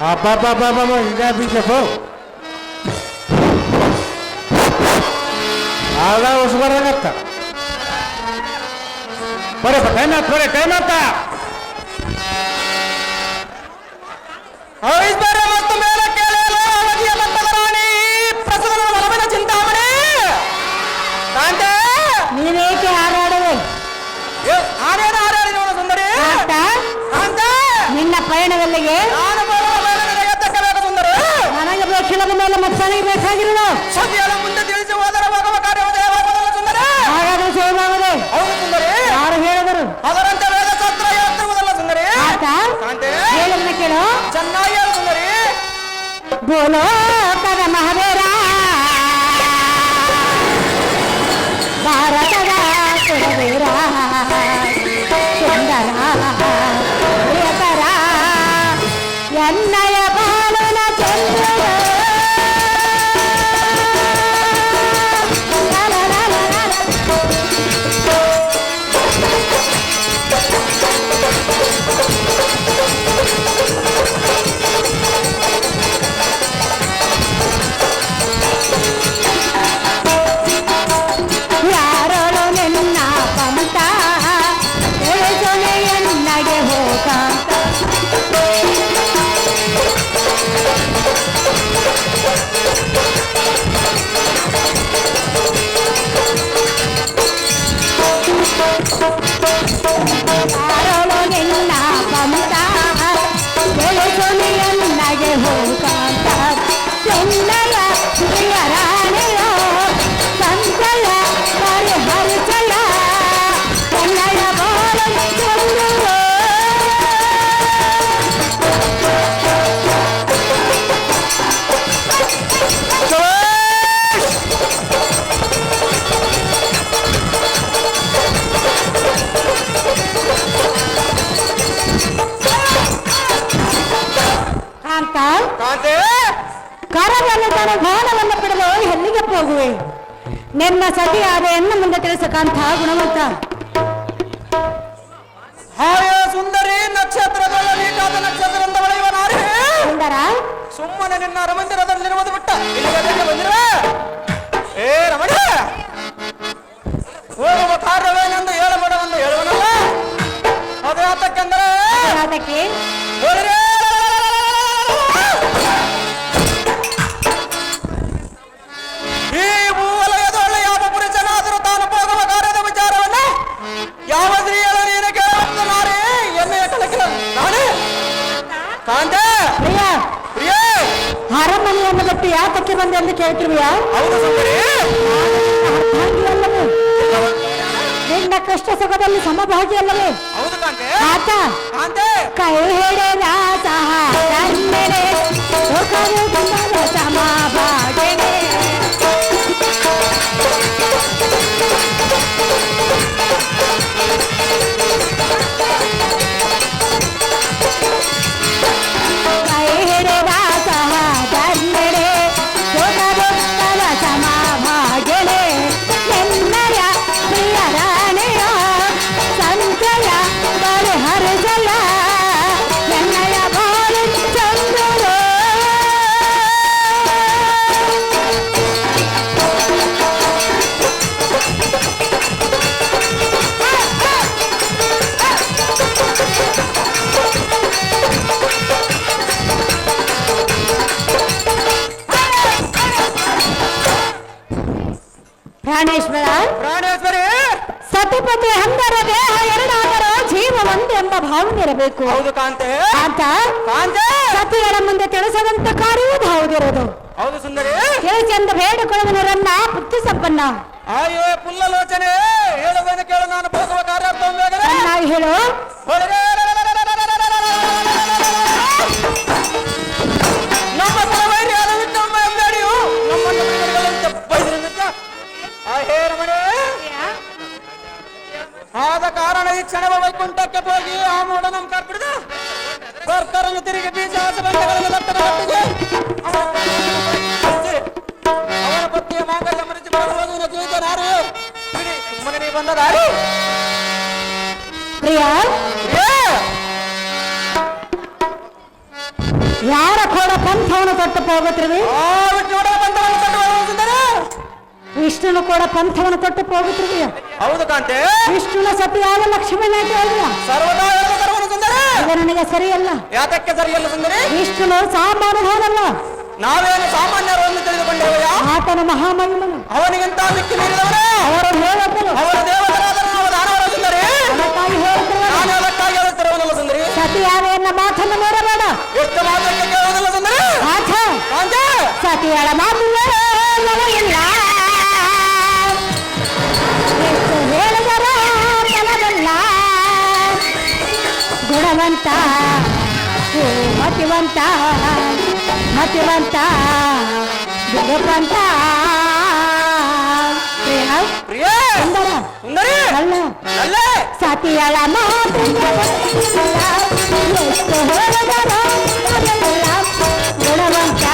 ಅಬ್ಬಬ್ಬಬ್ಬಬ್ಬ ಈಗ ಬೀಸಪ್ಪ ಆಗ ಹೊಸಬರಾಗತ್ತ ಬರಪ್ಪ ಟೈಮ್ ಆಯ್ತು ಬರೀ ಟೈಮ್ ಆಯ್ತ ಮತ್ತು ಮೇಲೆ ಕೇಳಲು ಅವಧಿಯ ಮಟ್ಟದರಾಣಿ ಪ್ರಸನ್ನ ಮನವಿನ ಚಿಂತಾಮಣಿ ಕಾಂತೆ ನೀನೇಕೆ ಹಾರಾಡುವೆ ಹಾಡೇನು ಹಾಡಾಡಿ ನೋಡು ಸುಂದರಿ ಕಾಂತೆ ನಿನ್ನ ಪಯಣದಲ್ಲಿಗೆ ನಾನು ಬರುವ ಮೇಲೆ ನಿನಗೆ ತಕ್ಕಬೇಕು ಸುಂದರಿ ನನಗೆ ಬೇಕಿಲ್ಲದ ಮೇಲೆ ಮತ್ತನಿಗೆ ಬೇಕಾಗಿರುವುದು ಸದ್ಯದ ಮುಂದೆ ತಿಳಿಸಿ ಹೋದರೆ ಭಗವ ಕಾರ್ಯೋದಯವಾಗುವುದಲ್ಲ ಸುಂದರಿ ಹಾಗಾದ್ರೆ ಸೇವಾಗದೆ ಹೌದು ಸುಂದರಿ ಯಾರು ಹೇಳಿದರು ಅದರಂತೆ ವೇದ ಶಾಸ್ತ್ರ ಹೇಳ್ತಿರುವುದಲ್ಲ ಸುಂದರಿ ಕಾಂತೆ ಹೇಳಿದ್ರೆ ಕೇಳು ಚೆನ್ನಾಗಿ ಹೇಳು ಸುಂದರಿ ಬೋಲೋ ಕದ ಮಹದೇರ ಭಾರತದ ಕುಲವೀರ ಸುಂದರ ಪ್ರಿಯಕರ ಎನ್ನಯ ಬಾಲನ ಚಂದ್ರ ಯಾರಳು ನಿನ್ನ ಪಂತ ಎನ್ನಗೆ ಹೋಗಂತ ಯಾರಳು ನಿನ್ನ ಪಂತ ಎನ್ನಗೆ ಹೋಗಂತ ಎನ್ನಯ ಪ್ರಿಯರಾಣಿಯ ಸಂತಲ ಪರಿಹರಿಸಲ ಎನ್ನಯ ಬಾಲ ಚಂದ್ರ ಕಾಂತ ಕಾಂತೆ ಕರವನ್ನು ತನ್ನ ಗಾನವನ್ನು ಬಿಡಲು ಎಲ್ಲಿಗೆ ಹೋಗುವೆ ನಿನ್ನ ಸತಿಯಾದ ಎನ್ನ ಮುಂದೆ ತಿಳಿಸಕಂತ ಗುಣವಂತ ಹಾಯ ಸುಂದರಿ ನಕ್ಷತ್ರದೊಳ ನೀಟಾದ ನಕ್ಷತ್ರದಿಂದ ಹೊಳೆಯುವ ನಾರಿ ಸುಂದರ ಸುಮ್ಮನೆ ನಿನ್ನ ಅರಮಂದಿರದಲ್ಲಿರುವುದು ಬಿಟ್ಟ ಇಲ್ಲಿಗೆ ಬಂದಿರುವೆ ಏ ರಮಣ ಹೋಗುವ ಕಾರ್ಯವೇನೆಂದು ಹೇಳಬೇಡವೆಂದು ಹೇಳುವನಲ್ಲ ಅದೇ ಆತಕ್ಕೆಂದರೆ ಅದಕ್ಕೆ ಹೋದರೆ ಈ ಭೂವಲಯದೊಳ್ಳೆ ಯಾವ ಪುರುಷನಾದರೂ ತಾನು ಹೋಗುವ ಕಾರ್ಯದ ವಿಚಾರವನ್ನು ಯಾವ ಸ್ತ್ರೀಯಳು ನೀನು ಕೇಳುವಂತ ನಾರೇ ಎನ್ನೆಯ ಕಲಕಿಲ ನಾನೇ ಕಾಂತೆ ಪ್ರಿಯ ಪ್ರಿಯ ಅರಮನೆಯನ್ನು ಬಿಟ್ಟು ಯಾತಕ್ಕೆ ಬಂದೆ ಎಂದು ಕೇಳ್ತಿರುವಿಯಾ ಹೌದು ಸುಂದರಿ ಅಲ್ಲವೇ ನಿನ್ನ ಕಷ್ಟ ಸುಖದಲ್ಲಿ ಸಮಭಾಗಿ ಅಲ್ಲವೇ ಹೌದು ಕಾಂತೆ ಆತ ಕಾಂತೆ ಕೈ ಹಿಡಿದ ಸಹ ಕಣ್ಣೆಡೆ ಸುಖವು ಬಂದ ಸಮಭಾಗಿನೇ ಕೈ ಹಿಡಿದ ಸಹ ಕಣ್ಣೆಡೆ ಸುಖವು ಬಂದ ಸಮಭಾಗಿನೇ ಎನ್ನಯ ಪ್ರಿಯರಾಣಿಯ ಸಂತಯ ಪರಿಹರಿಸಲ ಎನ್ನಯ ಬಾಳು ಚಂದ್ರ ಪ್ರಾಣೇಶ್ವರ ಪ್ರಾಣೇಶ್ವರಿ ಸತಿಪತಿ ಅಂದರ ದೇಹ ಎರಡಾದರೂ ಜೀವ ಒಂದೆಂಬ ಭಾವನೆ ಇರಬೇಕು ಹೌದು ಕಾಂತೆ ಅಂತ ಕಾಂತೆ ಸತಿಗಳ ಮುಂದೆ ತಿಳಿಸದಂತ ಕಾರ್ಯವೂ ಹೌದಿರೋದು ಹೌದು ಸುಂದರಿ ತಿಳಿಸೆಂದು ಬೇಡಿಕೊಳ್ಳುವನರನ್ನ ಬುದ್ಧಿ ಸಂಪನ್ನ ಅಯ್ಯೋ ಪುಲ್ಲಲೋಚನೆ ಹೇಳುವೇನು ಕೇಳು ನಾನು ಹೋಗುವ ಕಾರ್ಯಾರ್ಥ ಚೆನ್ನಾಗಿ ಹೇಳು ನಮ್ಮ ತಲವೈರಿ ಅಲವಿಟ್ಟಮ್ಮ ಎಂಬೇಡಿಯು ನಮ್ಮನ್ನು ಬಿಡುಗಡೆಗಳಂತ ಬೈದ್ರಿಂದ ಹೇ ರಮಣೆ ಆದ ಕಾರಣ ಈ ಕ್ಷಣವ ವೈಕುಂಠಕ್ಕೆ ಹೋಗಿ ಆ ಮೂಢ ನಮ್ಮ ಕಾರ್ಪಿಡಿದ ಸರ್ಕಾರನ್ನು ತಿರುಗಿ ಬೀಜ ಬಂಡೆಗಳನ್ನು ಲಟ್ಟದ ಮಟ್ಟಿಗೆ ಅವನ ಪತ್ನಿಯ ಮಾಂಗಲ್ಯ ಮರೆಸಿ ಬರುವುದು ಜೀವಿತ ನಾರು ಬಿಡಿ ಸುಮ್ಮನೆ ನೀ ಬಂದ ದಾರಿ ಪ್ರಿಯ ಯಾರ ತೊಟ್ಟು ಹೋಗುತ್ತಿರುವೆ ಆ ವಿಷ್ಣುವಿನ ಪಂಥವನ್ನು ತೊಟ್ಟು ಹೋಗುವ ಸುಂದರಿ. ವಿಷ್ಣುನು ಕೂಡ ಪಂಥವನ್ನು ತೊಟ್ಟು ಹೋಗುತ್ತಿರುವೆಯ ಹೌದು ಕಾಂತೆ. ವಿಷ್ಣುನ ಸತಿಯಾದ ಲಕ್ಷ್ಮೀ ಸರ್ವದಾ ಹೇಳುವ ಸರ್ವನ ಸುಂದರಿ. ಇದು ನನಗೆ ಸರಿಯಲ್ಲ. ಯಾತಕ್ಕೆ ಸರಿಯಲ್ಲ ಸುಂದರಿ? ವಿಷ್ಣುನು ಸಾಮಾನ್ಯನಲ್ಲ, ನಾವೇನು ಸಾಮಾನ್ಯರು ಎಂದು ತಿಳಿದುಕೊಂಡೇವಯ್ಯ. ಆತನ ಮಹಾಮಹಿಮನು, ಅವನಿಗಿಂತ ಮಿಕ್ಕಿ ಮೀರಿದವರೇ ಅವರು ಹೇಳುತ್ತರು ಅವರ ದೇವತರಾದ ನಾವು ದಾನವರ ಸುಂದರಿ. ಅದಕ್ಕಾಗಿ ಹೇಳುತ್ತಿರುವರು, ನಾನು ಅದಕ್ಕಾಗಿ ಹೇಳುತ್ತಿರುವನಲ್ಲ ಸುಂದರಿ. ಸತಿಯಾದ ಎನ್ನ ಮಾತನ್ನು ನೋಡಬೇಡ. ಎಷ್ಟು ಮಾತಕ್ಕೆ ಕೇಳುವುದಿಲ್ಲ ಸುಂದರಿ. ಆತ ಕಾಂತೆ ಸತಿಯಳ ಮಾತು ಇಲ್ಲ, ಎಷ್ಟು ಹೇಳಿದರ ಫಲವಿಲ್ಲ. ಗುಣವಂತ ಮತಿವಂತ ಮತಿವಂತ ಗುಣವಂತ ಪ್ರಿಯ ಸುಂದರ ಸುಂದರಿ ಅಲ್ಲ ಅಲ್ಲೇ ಸತಿಯಳ ಮಾತು ಎಷ್ಟು ಹೇಳಿದರ ಫಲವಿಲ್ಲ. ಗುಣವಂತ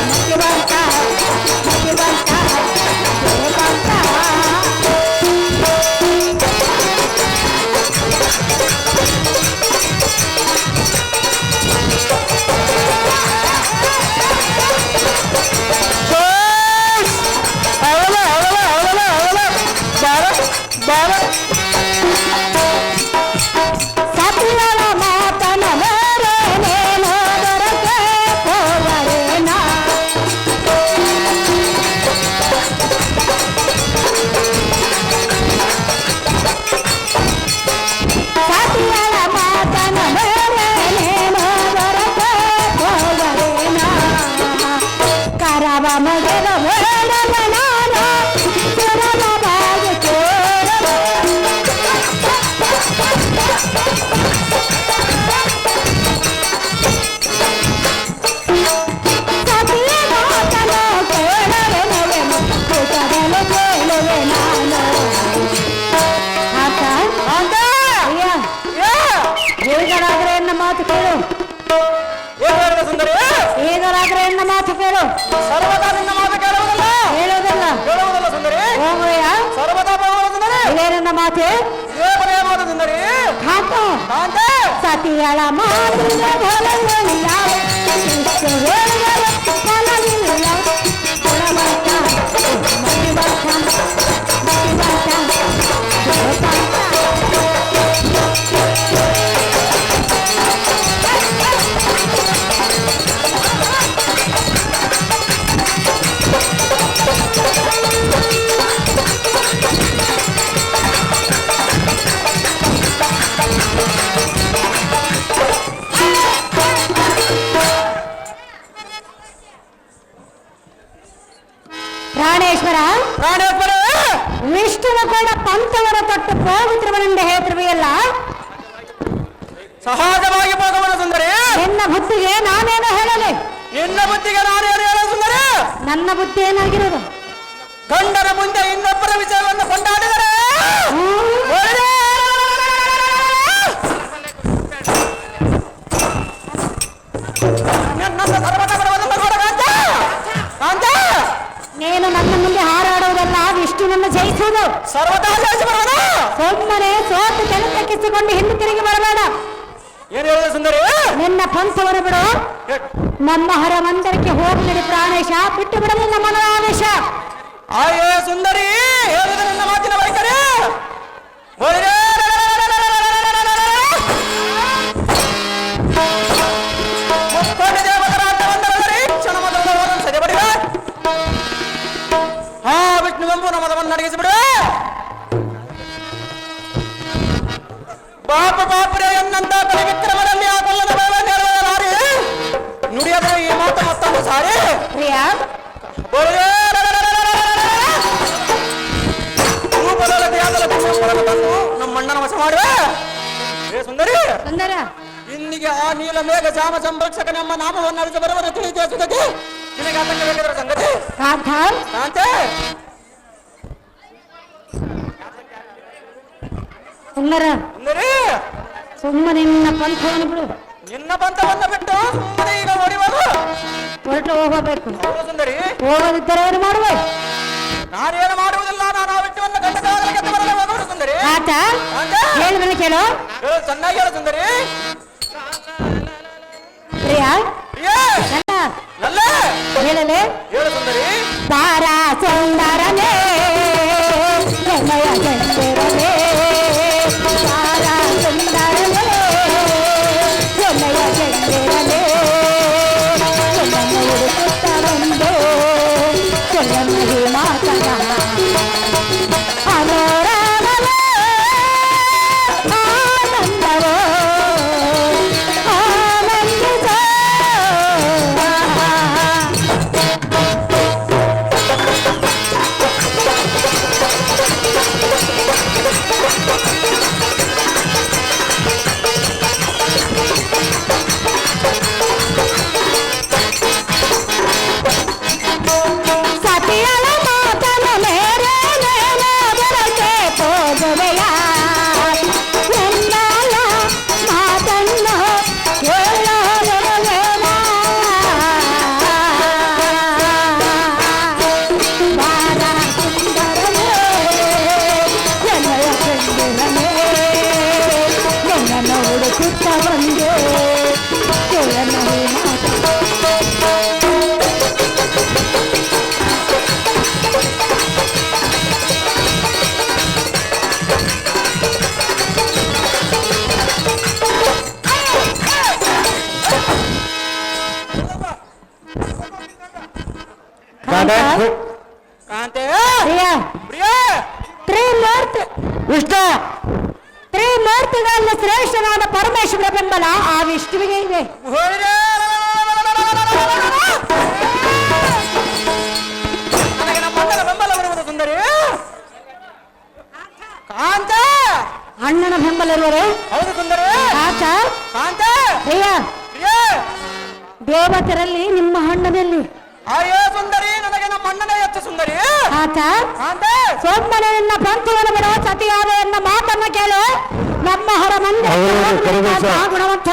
ಮತಿವಂತ ಮತಿವಂತ ಗುಣವಂತ. ಸತಿಯಳ ಮಾತನ ಮೇರೇನೇನೋ ದೊರಕೆ ಹೋಗಲೇನ. ಸತಿಯಳ ಮಾತನ ಮೇರೇನೇನೋ ದೊರಕೆ ಹೋಗಲೇನ. ಕರವ ಮಗನ ಬೇಡವ ನಾನು ಸುರನ ಬಾಗಿ ತೋರವ. ಸತಿಯ ಮಾತನು ಕೇಳವೆನವೆನು, ಕೂತರಲು ಕೇಳುವೆ ನಾನು. ಆತ ಅಯ್ಯ, ಹೇಗರಾದ್ರೆ ಎನ್ನ ಮಾತು ಕೇಳು, ಏನು ಹೇಳಿದ ಸುಂದರಿ? ಹೇಗರಾದ್ರೆ ಎನ್ನ ಮಾತು ಕೇಳು. ಸರ್ವದಾ ನಿನ್ನ ಮಾತು ಕೇಳುವುದಿಲ್ಲ ಹೇಳುವುದಿಲ್ಲ ಕೇಳುವುದಿಲ್ಲ ಸುಂದರಿ. ಹೋಗುವೆಯ ಸರ್ವದಾ ಬರುವುದು ಸುಂದರಿ. ಇದೇ ನನ್ನ ಮಾತು. ಇದೇ ಕೊನೆಯ ಮಾತು ಸುಂದರಿ. ಕಾಂತ ಕಾಂತೆ ಸತಿಯಳ ಮಾತಿನ ಫಲವಿಲ್ಲ, ಎಷ್ಟು ಹೇಳಿದರೂ ಫಲವಿಲ್ಲ. ಗುಣವಂತ ಮತಿವಂತ ಮತಿವಂತ ಗುಣವಂತ. ಪ್ರಾಣೇಶ್ವರ ಪ್ರಾಣೇಶ್ವರ ವಿಷ್ಣುವ ಕೂಡ ಪಂಥವರ ತೊಟ್ಟು ಹೋಗುತ್ತಿರುವನೆಂದು ಹೇಳ್ತಿರುವೆಯಲ್ಲ, ಸಹಜವಾಗಿ ಹೋಗವನ ಸುಂದರಿ. ನಿನ್ನ ಬುದ್ಧಿಗೆ ನಾನೇನು ಹೇಳಲಿ? ನಿನ್ನ ಬುದ್ಧಿಗೆ ನಾನೇನು ಹೇಳ ಸುಂದರಿ? ನನ್ನ ಬುದ್ಧಿ ಏನಾಗಿರೋದು? ಗಂಡನ ಮುಂದೆ ಇನ್ನೊಬ್ಬರ ವಿಷಯವನ್ನು ಕೊಂಡಾಡಿದರೆ ನನ್ನ ಸರ್ವತ ಬರುವುದನ್ನು ನೋಡ ಕಾಂತ. ಕಾಂತ ನೀನು ನನ್ನ ಮುಂದೆ ಹಾರಾಡುವುದಲ್ಲ, ವಿಷ್ಣುವನ್ನು ಜಯಿಸುವುದು. ಸರ್ವತಾ ಜಯಿಸಿ ಬರುವನ. ಸುಮ್ಮನೆ ಸೋತು ತಲೆತಕ್ಕಿಸಿಕೊಂಡು ಹಿಂದೆ ತಿರುಗಿ ಬರಬೇಡ. ಏನು ಹೇಳಿದ ಸುಂದರಿ? ನಿನ್ನ ಪಂಥವನ್ನು ಬಿಡು, ನಮ್ಮ ಹರ ಮಂದಿರಕ್ಕೆ ಹೋಗಲಿ. ಪ್ರಾಣೇಶ ಬಿಟ್ಟು ಬಿಡಲಿ ನಮ್ಮ ಮನೋವೇಶ. ಆಯೇ ಸುಂದರಿ ಹೇಳಿದ ನನ್ನ ಮಾತಿನ ವೈಖರಿ ಮುಕ್ಕೋಟಿ ದೇವತರಾದ ಬಂದರಲ್ಲರಿ ಕ್ಷಣ ಮೊದಲು ಸದೆ ಬಡಿವೆ. ಹಾ ವಿಷ್ಣುವೆಂಬು ನಮ್ಮದವನ್ನು ನಡಗಿಸಿಬಿಡು. ಪಾಪ ಪಾಪರೇ ಎನ್ನಂತ ಕಲಿ ವಿಕ್ರಮನಲ್ಲಿ ಆ ಕೊಲ್ಲದ ಬೇಡ ನಾರಿ ನುಡಿಯದ್ರೆ ಈ ಮಾತು ಮತ್ತೊಂದು ಸಾರಿ ಪ್ರಿಯ ನಮ್ಮ ಅಣ್ಣನ ವಶ ಮಾಡುವೆ. ಏ ಸುಂದರಿ ಸುಂದರ ಇಂದಿಗೆ ಆ ನೀಲ ಮೇಘ ಜಾಮ ಸಂರಕ್ಷಕ ನಮ್ಮ ನಾಮವನ್ನು ಅರಿತು ಬರುವನು ತಿಳಿದೇ ಸುಗತಿ. ನಿನಗೆ ಆತಂಕ ಬೇಕಾದ್ರೆ ಸಂಗತಿ ಕಾಂತ ಕಾಂತೆ ಸುಂದರ ಸುಂದರಿ ಸುಮ್ಮನೆ ನಿನ್ನ ಪಂಥವನ್ನು ಬಿಡು. ನಿನ್ನ ಪಂಥವನ್ನು ಬಿಟ್ಟು ಸುಮ್ಮನೆ ಈಗ ಹೊಡಿಬಾರು. ಹೊರಟು ಹೋಗಬೇಕು. ಸುಂದರಿ ಹೋಗದಿದ್ದರೆ ಏನು ಮಾಡುವೆ? ನಾನೇನು ಮಾಡುವುದಿಲ್ಲ. ನಾನು ಆ ವಿಷಯವನ್ನು ಗಂಡದಾಗಲಿಕ್ಕೆ ಬರಲು ಹೋಗೋದು ಸುಂದರಿ. ಆತ ಕಾಂತೆ ಹೇಳಿದ್ರೆ ಕೇಳು. ಹೇಳು ಚೆನ್ನಾಗಿ ಹೇಳು ಸುಂದರಿ. ಪ್ರಿಯ ಪ್ರಿಯೇ ನನ್ನ ಹೇಳಲೆ ಹೇಳು ಸುಂದರಿ. ಬಾರ ಸುಂದರನೇ ಎಣ್ಣೆಯ ಗೆಂದಿರಲೇ ಬಾರ ಸುಂದರನೇ ಎಣ್ಣೆಯ ಗೆಂದಿರಲೇ ಎಣ್ಣನ್ನು ಹುಡುಕುತ್ತ ಬಂದು ಎಣ್ಣೆ ಮಾತನ ಅನುರಾಗವೇ ಆನಂದವೋ ಆನಂದಿಸೋ ಸತಿಯಳ ಮಾತನ ಮೇರೆ ಬರತೆ ಹೋಗುವೆಯ ಎಲ್ಲರ ಮಾತನ್ನು ಕೇಳೋರುವೆನ ಬಾರ ಸುಂದರನೇ ಎಣ್ಣೆಯ ಚೆಂದಿರನೇ ಎಣ್ಣನ್ನು ಹುಡುಕುತ್ತ ಬಂದೆ ಎಣ್ಣೆ ಕಾಂತೆ ಕಾಂತೆ ಪ್ರಿಯ ಪ್ರಿಯ ವಿಷ್ಣು ತ್ರಿಮೂರ್ತಿಗಳಲ್ಲಿ ಶ್ರೇಷ್ಠನಾದ ಪರಮೇಶ್ವರ ಬೆಂಬಲ ಆ ವಿಷ್ಣುವಿಗೆ ಇದೆ. ನನಗೆ ನಮ್ಮ ಅಣ್ಣನ ಬೆಂಬಲ ಬರುವುದು ಸುಂದರಿ. ಕಾಂತ ಅಣ್ಣನ ಬೆಂಬಲ ಇರುವರು ಹೌದು ಸುಂದರಿ. ಆತ ಕಾಂತ ಪ್ರಿಯ ಪ್ರಿಯ ದೇವತರಲ್ಲಿ ನಿಮ್ಮ ಅಣ್ಣನಲ್ಲಿ ಅಯ್ಯೋ ಸುಂದರಿ, ನನಗೆ ನಮ್ಮ ಅಣ್ಣನೇ ಹೆಚ್ಚು ಸುಂದರಿ. ಆತ ಕಾಂತ ಸೋಮನೆ ನಿನ್ನ ಪಂಥವನ್ನು ಬಿಡೋ ಸತಿಯಾದ ಎನ್ನ ಮಾತನ್ನ ಕೇಳು. ನಮ್ಮ ಹೊರ ಮಂದಿ ಹೌದು, ಕರೆದ ಗುಣವಂತ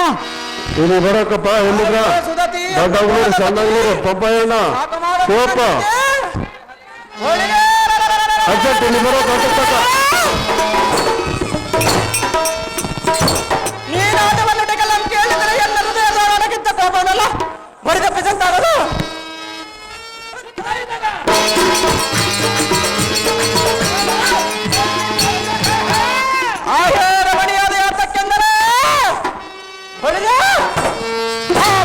ಇಲ್ಲಿ ಬರಕಪ್ಪ ಎಲ್ಲಿದ್ರ ಸುದತಿ ದೊಡ್ಡಗಳೂರು ಸಣ್ಣಗಳೂರು ಪಪ್ಪಯ್ಯಣ್ಣ ಸೋಪ ಅರ್ಜೆಂಟ್ ಇಲ್ಲಿ ಬರೋ ನೀನಾಟವನ್ನು ಟೆಕಲ್ಲ ಕೇಳಿದರೆ ಎಲ್ಲ ಹೃದಯದ ಒಳಗಿದ್ದ ಕೋಪವನ್ನಲ್ಲ ಬಡಿದಪ್ಪಿಸಂತಾರದು. ಆಯೋ ರಮಣಿಯಾದ ಯಾತಕ್ಕೆಂದರೆ ಹೊಡೆದ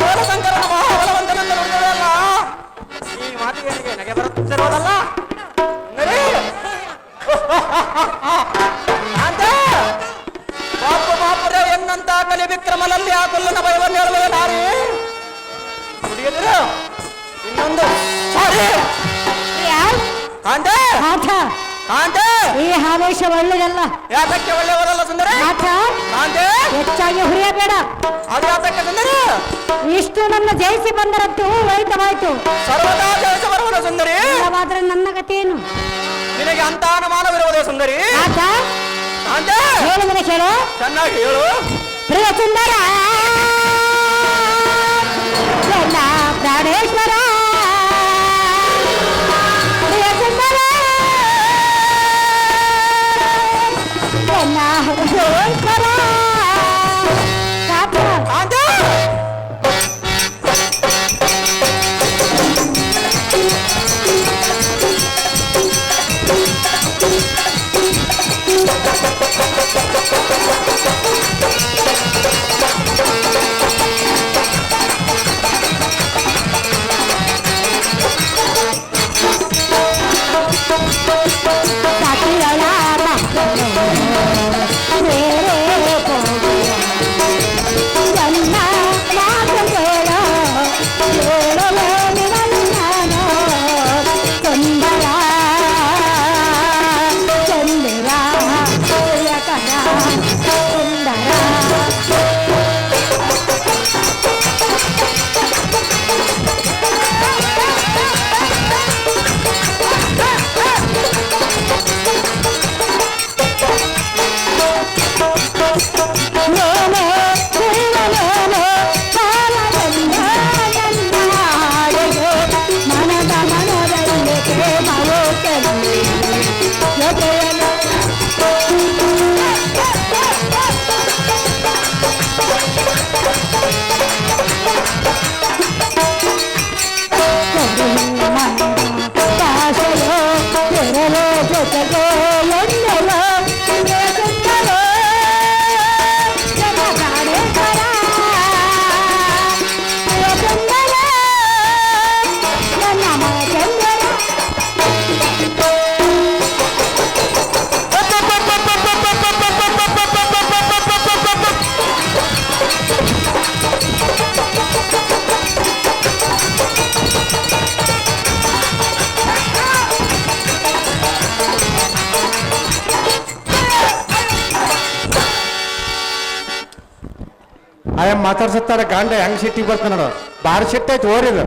ಬೋಲಶಂಕರನ ಮಹಾಬಲವಂತನೆಂದು ನುಡಿದೆಯಲ್ಲ. ಈ ಮಾತಿಗೆ ನನಗೆ ನಗೆ ಬರುತ್ತಿರುವುದಲ್ಲ. ನಡಿ. ಕಾಂತ ಪಾಪ ಪಾಪುರ ಎನ್ನಂತ ಕಲಿ ವಿಕ್ರಮನಲ್ಲಿ ಆ ಕೊಲ್ಲನ ಭಯವನ್ನು ಹೇಳುವ ನಾರಿ ಹುಡುಗಿದ್ರು ಇನ್ನೊಂದು ಸಾರಿ. ಕಾಂತ ಆತ ಕಾಂತ ಈ ಆವೇಶ ಒಳ್ಳೆಯದಲ್ಲ. ಯಾತಕ್ಕೆ ಒಳ್ಳೆಯವರಲ್ಲ ಸುಂದರ. ಆತ ಕಾಂತ ಹೆಚ್ಚಾಗಿ ಹುರಿಯಬೇಡ. ಅದು ಯಾತಕ್ಕೆ ಸುಂದರ. ಇಷ್ಟು ನನ್ನ ಜಯಿಸಿ ಬಂದರಂತೂ ವೈತವಾಯ್ತು. ಸರ್ವದಾ ಜಯಿಸ ಬರುವುದು ಸುಂದರಿ. ಇಲ್ಲವಾದ್ರೆ ನನ್ನ ಗತಿಯೇನು? ನಿನಗೆ ಅಂತ ಅನುಮಾನವಿರುವುದೇ ಸುಂದರಿ. ಆತ ಕಾಂತ ಹೇಳಿದರೆ ಕೇಳು. ಚೆನ್ನಾಗಿ ಹೇಳು. ಪ್ರಿಯ ಸುಂದರ ಎಲ್ಲ ಪ್ರಾಣೇಶ್ವರ ಪ್ರಿಯ ಸುಂದರ ಎಲ್ಲ ಹೃದಯೇಶ್ವರ ಕಾಂತ ಕಾಂತ ಸಾಕಿಗಳ ಮಕ್ಕಳು ಆಯ ಮಾತಾಡ್ಸತ್ತಾರ ಗಂಡ ಹೆಂಗ್ ಸಿಟ್ಟಿಗೆ ಬರ್ತಾನ ನೋಡು ಬಾರಿ ಸಿಟ್ಟ ಐತಿ ಓರಿದ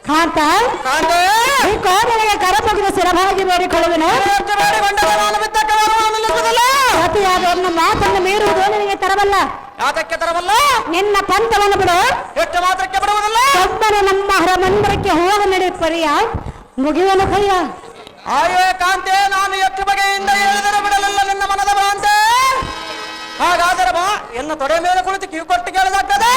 ಕಾಂತ ಕಾಂತೆ ಈ ಕೋಣೆಗೆ ಕರಪಗಿದ ಸ್ಥಿರವಾಗಿ ಬೇಡಿಕೊಳ್ಳುವೆನು ಬೇಡಿಕೊಂಡರೆ ನಾನು ಬಿದ್ದ ಕವರವನ್ನು ನಿಲ್ಲಿಸುವುದಿಲ್ಲ. ಸತಿಯಾದ ಒಂದು ಮಾತನ್ನು ಮೀರುವುದು ನಿನಗೆ ತರವಲ್ಲ. ಯಾತಕ್ಕೆ ತರವಲ್ಲ? ನಿನ್ನ ಪಂಥವನ್ನು ಬಿಡು. ಎಷ್ಟು ಮಾತ್ರಕ್ಕೆ ಬಿಡುವುದಿಲ್ಲ. ಒಬ್ಬನು ನಮ್ಮ ಹರಮಂದಿರಕ್ಕೆ ಹೋಗ ನಡೆಯುತ್ತರಿಯ ಮುಗಿಯುವನು ಕೈಯ. ಆಯೇ ಕಾಂತೆ, ನಾನು ಎಷ್ಟು ಬಗೆಯಿಂದ ಹೇಳಿದರೆ ಬಿಡಲಿಲ್ಲ ನಿನ್ನ ಮನದ ಭ್ರಾಂತೆ. ಹಾಗಾದರೆ ಬಾ, ಎನ್ನ ತೊಡೆ ಮೇಲೆ ಕುಳಿತು ಕಿವಿ ಕೊಟ್ಟು ಕೇಳಲಾಗ್ತದೆ.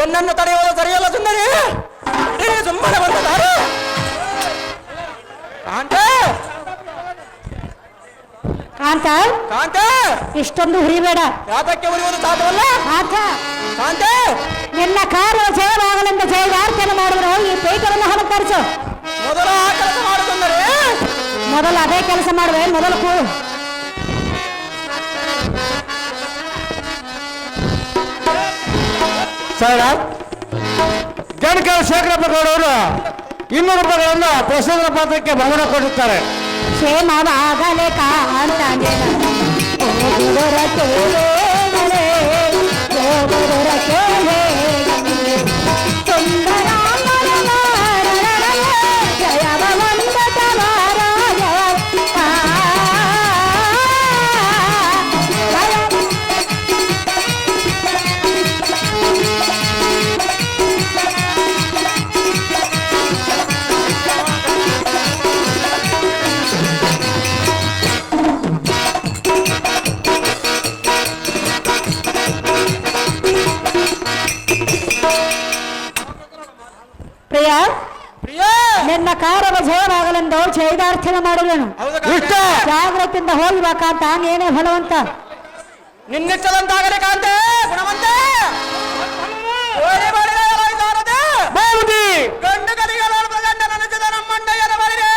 ಎನ್ನನ್ನು ತಡೆಯುವುದು ಸರಿಯಲ್ಲ ಸುಂದರಿ. ಸುಮ್ಮನೆ ಬರ್ತದಾರು ಕಾಂತ ಕಾಂತೆ, ಇಷ್ಟೊಂದು ಹುರಿಬೇಡ. ಯಾತಕ್ಕೆ ಉರಿಯುವುದು ಸಾಧ್ಯವಲ್ಲ ಕಾಂತ ಕಾಂತೆ. ನಿನ್ನ ಕಾರ್ಯ ಜಯವಾಗಲೆಂದ ಜಯಗಾರ್ಥನೆ ಮಾಡಿದ್ರು ಈ ಪೇಟವನ್ನು ಅಲಂಕರಿಸು. ಮೊದಲು ಆ ಕೆಲಸ ಮಾಡು ಸುಂದರಿ. ಮೊದಲು ಅದೇ ಕೆಲಸ ಮಾಡುವೆ. ಮೊದಲು ಸರ ಜನಕ ಶೇಖರಪ್ಪ ಗೌಡವರು 200 ರೂಪಾಯಿಗಳನ್ನ ಪ್ರಸಾದ ಪಾತ್ರಕ್ಕೆ ಬಹುಮಾನ ಕೊಟ್ಟಿರ್ತಾರೆ. ಕ್ಷೇಮವಾಗಲೇ ಕಾಂತ ನಿನ್ನ ಕಾರ್ಯವ ಜಯವಾಗಲೆಂದು ಜಯದಾರ್ಥನೆ ಮಾಡುವೆನು. ಇಷ್ಟ ಜಾಗ್ರತೆಯಿಂದ ಹೋಗ್ಬೇಕಂತ ನೀನೇ ಫಲವಂತ. ನಿನ್ನಿಷ್ಟದಂತಾಗಲಿ ಕಾಂತೆ ಗುಣವಂತೆ. ಗಂಡು ಕಲಿಗೆ ಗಂಡ ನನಸಿದ ನಮ್ಮಣ್ಣಯ್ಯನ ಬಳಿಗೆ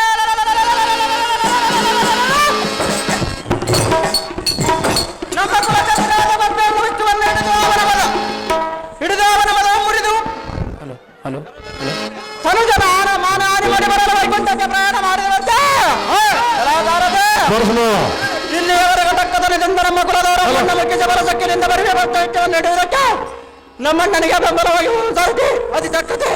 ನಮ್ಮ ಕುಲಚಂದ್ರಾದ ಮತ್ತೆ ಮುಗಿಸುವನ್ನು ಹಿಡಿದು ಅವನ ಮದ ಮುರಿದು ಹಲೋ ತನುಜ ಮಾನ ಹಾನಿ ಮಾಡಿ ಬರಲು ವೈಕುಂಠಕ್ಕೆ ಪ್ರಯಾಣ ಮಾಡಿದಂತೆ ಇಲ್ಲಿಯವರೆಗೆ ತಕ್ಕದನಿಂದ ನಮ್ಮ ಕುಲದವರ ನಮಗೆ ಜಬರಸಕ್ಕಿನಿಂದ ಬರಿಗೆ ಭಕ್ತವನ್ನು ನೀಡುವುದಕ್ಕೆ ನಮ್ಮಣ್ಣನಿಗೆ ಬೆಂಬಲವಾಗಿ ಸಾರಿದೆ ಅತಿ ತಕ್ಕತೆ.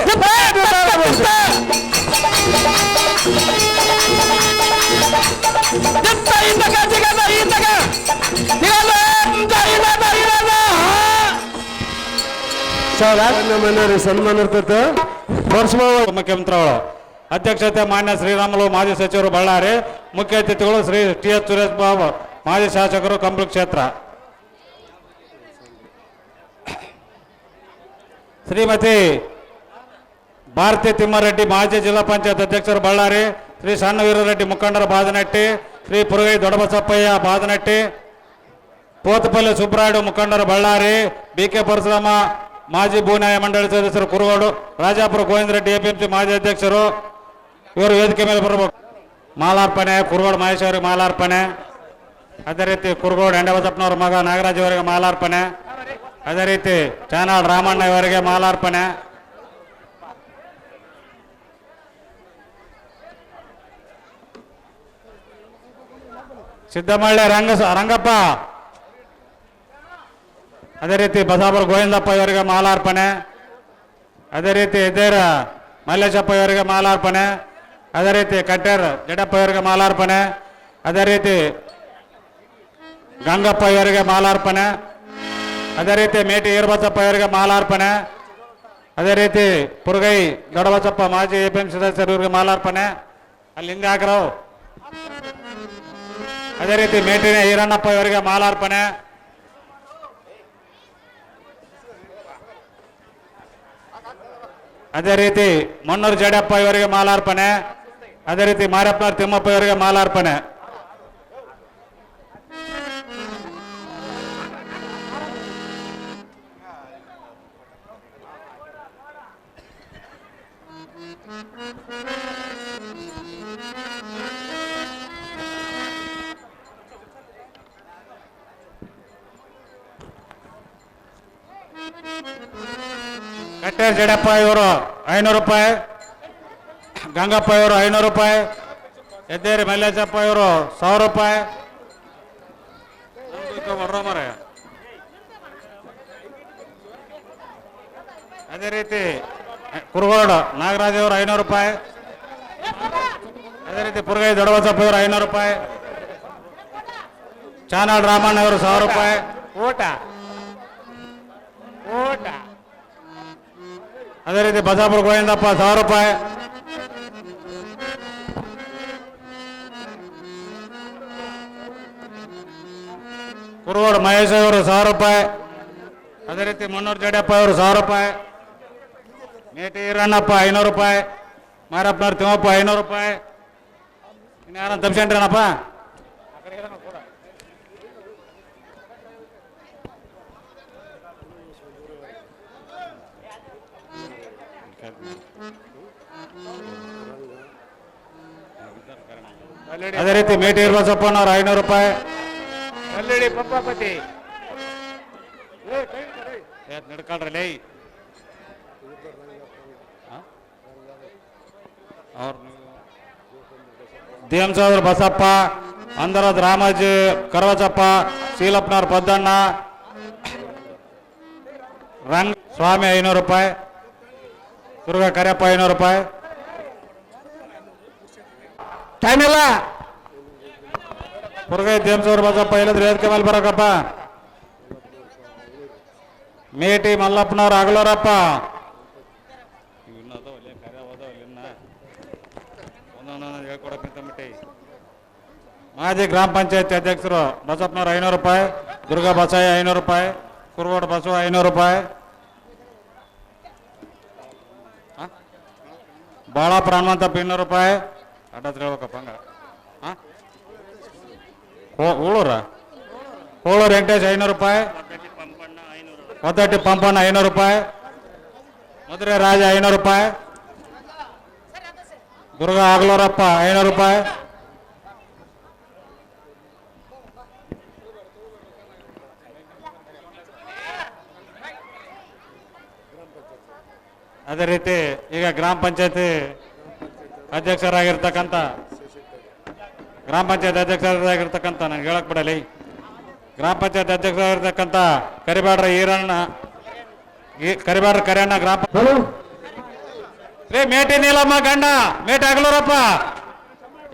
ಸನ್ಮಾನ ಇರ್ತೈತೆ. ಮುಖ್ಯಮಂತ್ರಿಗಳು ಅಧ್ಯಕ್ಷತೆ ಮಾನ್ಯ ಶ್ರೀರಾಮುಲು ಮಾಜಿ ಸಚಿವರು ಬಳ್ಳಾರಿ. ಮುಖ್ಯ ಅತಿಥಿಗಳು ಶ್ರೀ ಟಿ.ಎಚ್. ಸುರೇಶ್ ಬಾಬು ಮಾಜಿ ಶಾಸಕರು ಕಂಪ್ಲಿ ಕ್ಷೇತ್ರ. ಶ್ರೀಮತಿ ಭಾರತಿ ತಿಮ್ಮಾರೆಡ್ಡಿ ಮಾಜಿ ಜಿಲ್ಲಾ ಪಂಚಾಯತ್ ಅಧ್ಯಕ್ಷರು ಬಳ್ಳಾರಿ. ಶ್ರೀ ಸಣ್ಣವೀರರೆಡ್ಡಿ ಮುಖಂಡರ ಬಾದನಟ್ಟಿ. ಶ್ರೀ ಪುರಗೈ ದೊಡ್ಡಬಸಪ್ಪಯ್ಯ ಬಾದನಟ್ಟಿ. ಪೋತಪಲ್ಲಿ ಸುಬ್ರಾಯಡು ಮುಖಂಡರು ಬಳ್ಳಾರಿ. ಬಿ.ಕೆ. ಪರಶುರಾಮ ಮಾಜಿ ಭೂನ್ಯಾಯ ಮಂಡಳಿ ಸದಸ್ಯರು ಕುರುಗೋಡು. ರಾಜಾಪುರ ಗೋವಿಂದ ರೆಡ್ಡಿ ಎಪಿಎಂಸಿ ಮಾಜಿ ಅಧ್ಯಕ್ಷರು. ಇವರು ವೇದಿಕೆ ಮೇಲೆ ಬರಬೇಕು. ಮಾಲಾರ್ಪಣೆ ಕುರುಗೋಡು ಮಹೇಶ್ ಅವರಿಗೆ ಮಾಲಾರ್ಪಣೆ. ಅದೇ ರೀತಿ ಕುರುಗೋಡು ಎಂಡಬಸಪ್ಪನವ್ರ ಮಗ ನಾಗರಾಜ್ ಅವರಿಗೆ ಮಾಲಾರ್ಪಣೆ. ಅದೇ ರೀತಿ ಚಾನಾಳ್ ರಾಮಣ್ಣ ಇವರಿಗೆ ಮಾಲಾರ್ಪಣೆ. ಸಿದ್ದಮಳ್ಳಿ ರಂಗಪ್ಪ. ಅದೇ ರೀತಿ ಬಸಾಪುರ ಗೋವಿಂದಪ್ಪ ಇವರಿಗೆ ಮಾಲಾರ್ಪಣೆ. ಅದೇ ರೀತಿ ಇದೇರ ಮಲ್ಲೇಶಪ್ಪ ಇವರಿಗೆ ಮಾಲಾರ್ಪಣೆ. ಅದೇ ರೀತಿ ಕಟ್ಟೇರ್ ಜಡಪ್ಪ ಇವರಿಗೆ ಮಾಲಾರ್ಪಣೆ. ಅದೇ ರೀತಿ ಗಂಗಪ್ಪ ಇವರಿಗೆ ಮಾಲಾರ್ಪಣೆ. ಅದೇ ರೀತಿ ಮೇಟಿ ಈರ್ಬಸಪ್ಪ ಇವರಿಗೆ ಮಾಲಾರ್ಪಣೆ. ಅದೇ ರೀತಿ ಪುರಗೈ ದೊಡ್ಡಬಸಪ್ಪ ಮಾಜಿ ಎಪಿಎಂಸಿ ಸದಸ್ಯರು ಇವರಿಗೆ ಮಾಲಾರ್ಪಣೆ. ಅಲ್ಲಿ ಹಿಂದೆ ಹಾಕ್ರವು. ಅದೇ ರೀತಿ ಮೇಟಿನ ಈರಣ್ಣಪ್ಪ ಇವರಿಗೆ ಮಾಲಾರ್ಪಣೆ. ಅದೇ ರೀತಿ ಮಣ್ಣೂರು ಜಡಪ್ಪ ಇವರಿಗೆ ಮಾಲಾರ್ಪಣೆ. ಅದೇ ರೀತಿ ಮಾರಪ್ಪನವ್ರ ತಿಮ್ಮಪ್ಪ ಇವರಿಗೆ ಮಾಲಾರ್ಪಣೆ. ಕಟ್ಟೆ ಜಡಪ್ಪ ಇವರು 500 ರೂಪಾಯಿ, ಗಂಗಪ್ಪ ಇವರು 500 ರೂಪಾಯಿ, ಎದ್ದೇರಿ ಮಲ್ಲೇಶಪ್ಪ ಇವರು 1000 ರೂಪಾಯಿ. ಅದೇ ರೀತಿ ಕುರುಗೋಡು ನಾಗರಾಜ್ ಅವರು 500 ರೂಪಾಯಿ, ಅದೇ ರೀತಿ ಪುರಗೈ ದೊಡಬಸಪ್ಪ ಇವರು 500 ರೂಪಾಯಿ, ಚಾನಾಳ್ ರಾಮಣ್ಣ ಅವರು 1000 ರೂಪಾಯಿ. ಊಟ ಊಟ ಅದೇ ರೀತಿ ಬಸಾಪುರ ಗೋವಿಂದಪ್ಪ 1000 ರೂಪಾಯಿ, ಕುರುಗೋಡು ಮಹೇಶ್ ಅವರು 1000 ರೂಪಾಯಿ, ಅದೇ ರೀತಿ ಮನ್ನೂರು ಜಡಿಯಪ್ಪ ಅವರು 1000 ರೂಪಾಯಿ, ಮೇಟಿ ಈರಣ್ಣಪ್ಪ 500 ರೂಪಾಯಿ, ಮಾರಪ್ಪನವ್ರು ತಿಮ್ಮಪ್ಪ 500 ರೂಪಾಯಿ. ಇನ್ನು ಯಾರನ್ನ ತಪ್ಸೇನ್ರೇನಪ್ಪ? ಅದೇ ರೀತಿ ಮೇಟಿ ಇರ್ಬಸಪ್ಪನವ್ರು 500 ರೂಪಾಯಿ, ಕಲ್ಲಡಿ ಪಂಪಾಪತಿ ನಡ್ಕೊಳ್ರಲ್ಲ ದೇಮ್ಸಾದ್ರ ಬಸಪ್ಪ, ಅಂದರದ ರಾಮಾಜಿ ಕರವಚಪ್ಪ, ಶೀಲಪ್ಪನವ್ರ ಪದ್ದಣ್ಣ, ರಂಗ್ ಸ್ವಾಮಿ 500 ರೂಪಾಯಿ, ದುರ್ಗಾ ಕರಿಯಪ್ಪ 500 ರೂಪಾಯಿ. ಟೈಮ್ ಇಲ್ಲ. ಪುರಗೈ ದೇಮ್ಸವ್ರ ಬಸಪ್ಪ ಇಲ್ಲದ್ರೆ ಎದಕ್ಕೆ ಮೇಲೆ ಬರಕಪ್ಪ? ಮೇಟಿ ಮಲ್ಲಪ್ಪನವ್ರು ಅಗಲೋರಪ್ಪ, ಮಾಜಿ ಗ್ರಾಮ ಪಂಚಾಯತ್ ಅಧ್ಯಕ್ಷರು ಬಸಪ್ಪನವ್ರು 500 ರೂಪಾಯಿ, ದುರ್ಗಾ ಬಸಯ್ಯ 500 ರೂಪಾಯಿ, ಕುರುಗೋಡು ಬಸವ 500 ರೂಪಾಯಿ, ಬಾಳಾಪುರ ಹನುಮಂತಪ್ಪ 200 ರೂಪಾಯಿ. ಅಡ್ಡತ್ರ ಹೇಳ್ಬೇಕಪ್ಪ ಹಂಗ. ಹೋಳೂರು ವೆಂಕಟೇಶ್ 500 ರೂಪಾಯಿ, ಒತ್ತಟ್ಟಿ ಪಂಪಣ್ಣ 500 ರೂಪಾಯಿ, ಮಧುರೆ ರಾಜ 500 ರೂಪಾಯಿ, ದುರ್ಗಾ ಆಗ್ಲೋರಪ್ಪ 500 ರೂಪಾಯಿ. ಅದೇ ರೀತಿ ಈಗ ಗ್ರಾಮ ಪಂಚಾಯತಿ ಅಧ್ಯಕ್ಷರಾಗಿರ್ತಕ್ಕಂಥ ನನಗೆ ಹೇಳಕ್ ಬಿಡಲಿ, ಗ್ರಾಮ ಪಂಚಾಯತ್ ಅಧ್ಯಕ್ಷರಾಗಿರ್ತಕ್ಕಂಥ ಕರಿಬಾಡ್ರ ಕರಿಯಣ್ಣ ಗ್ರಾಮ ರೇ ಮೇಟಿ ನೀಲಮ್ಮ ಗಂಡ ಮೇಟಿ ಆಗ್ಲೂರಪ್ಪ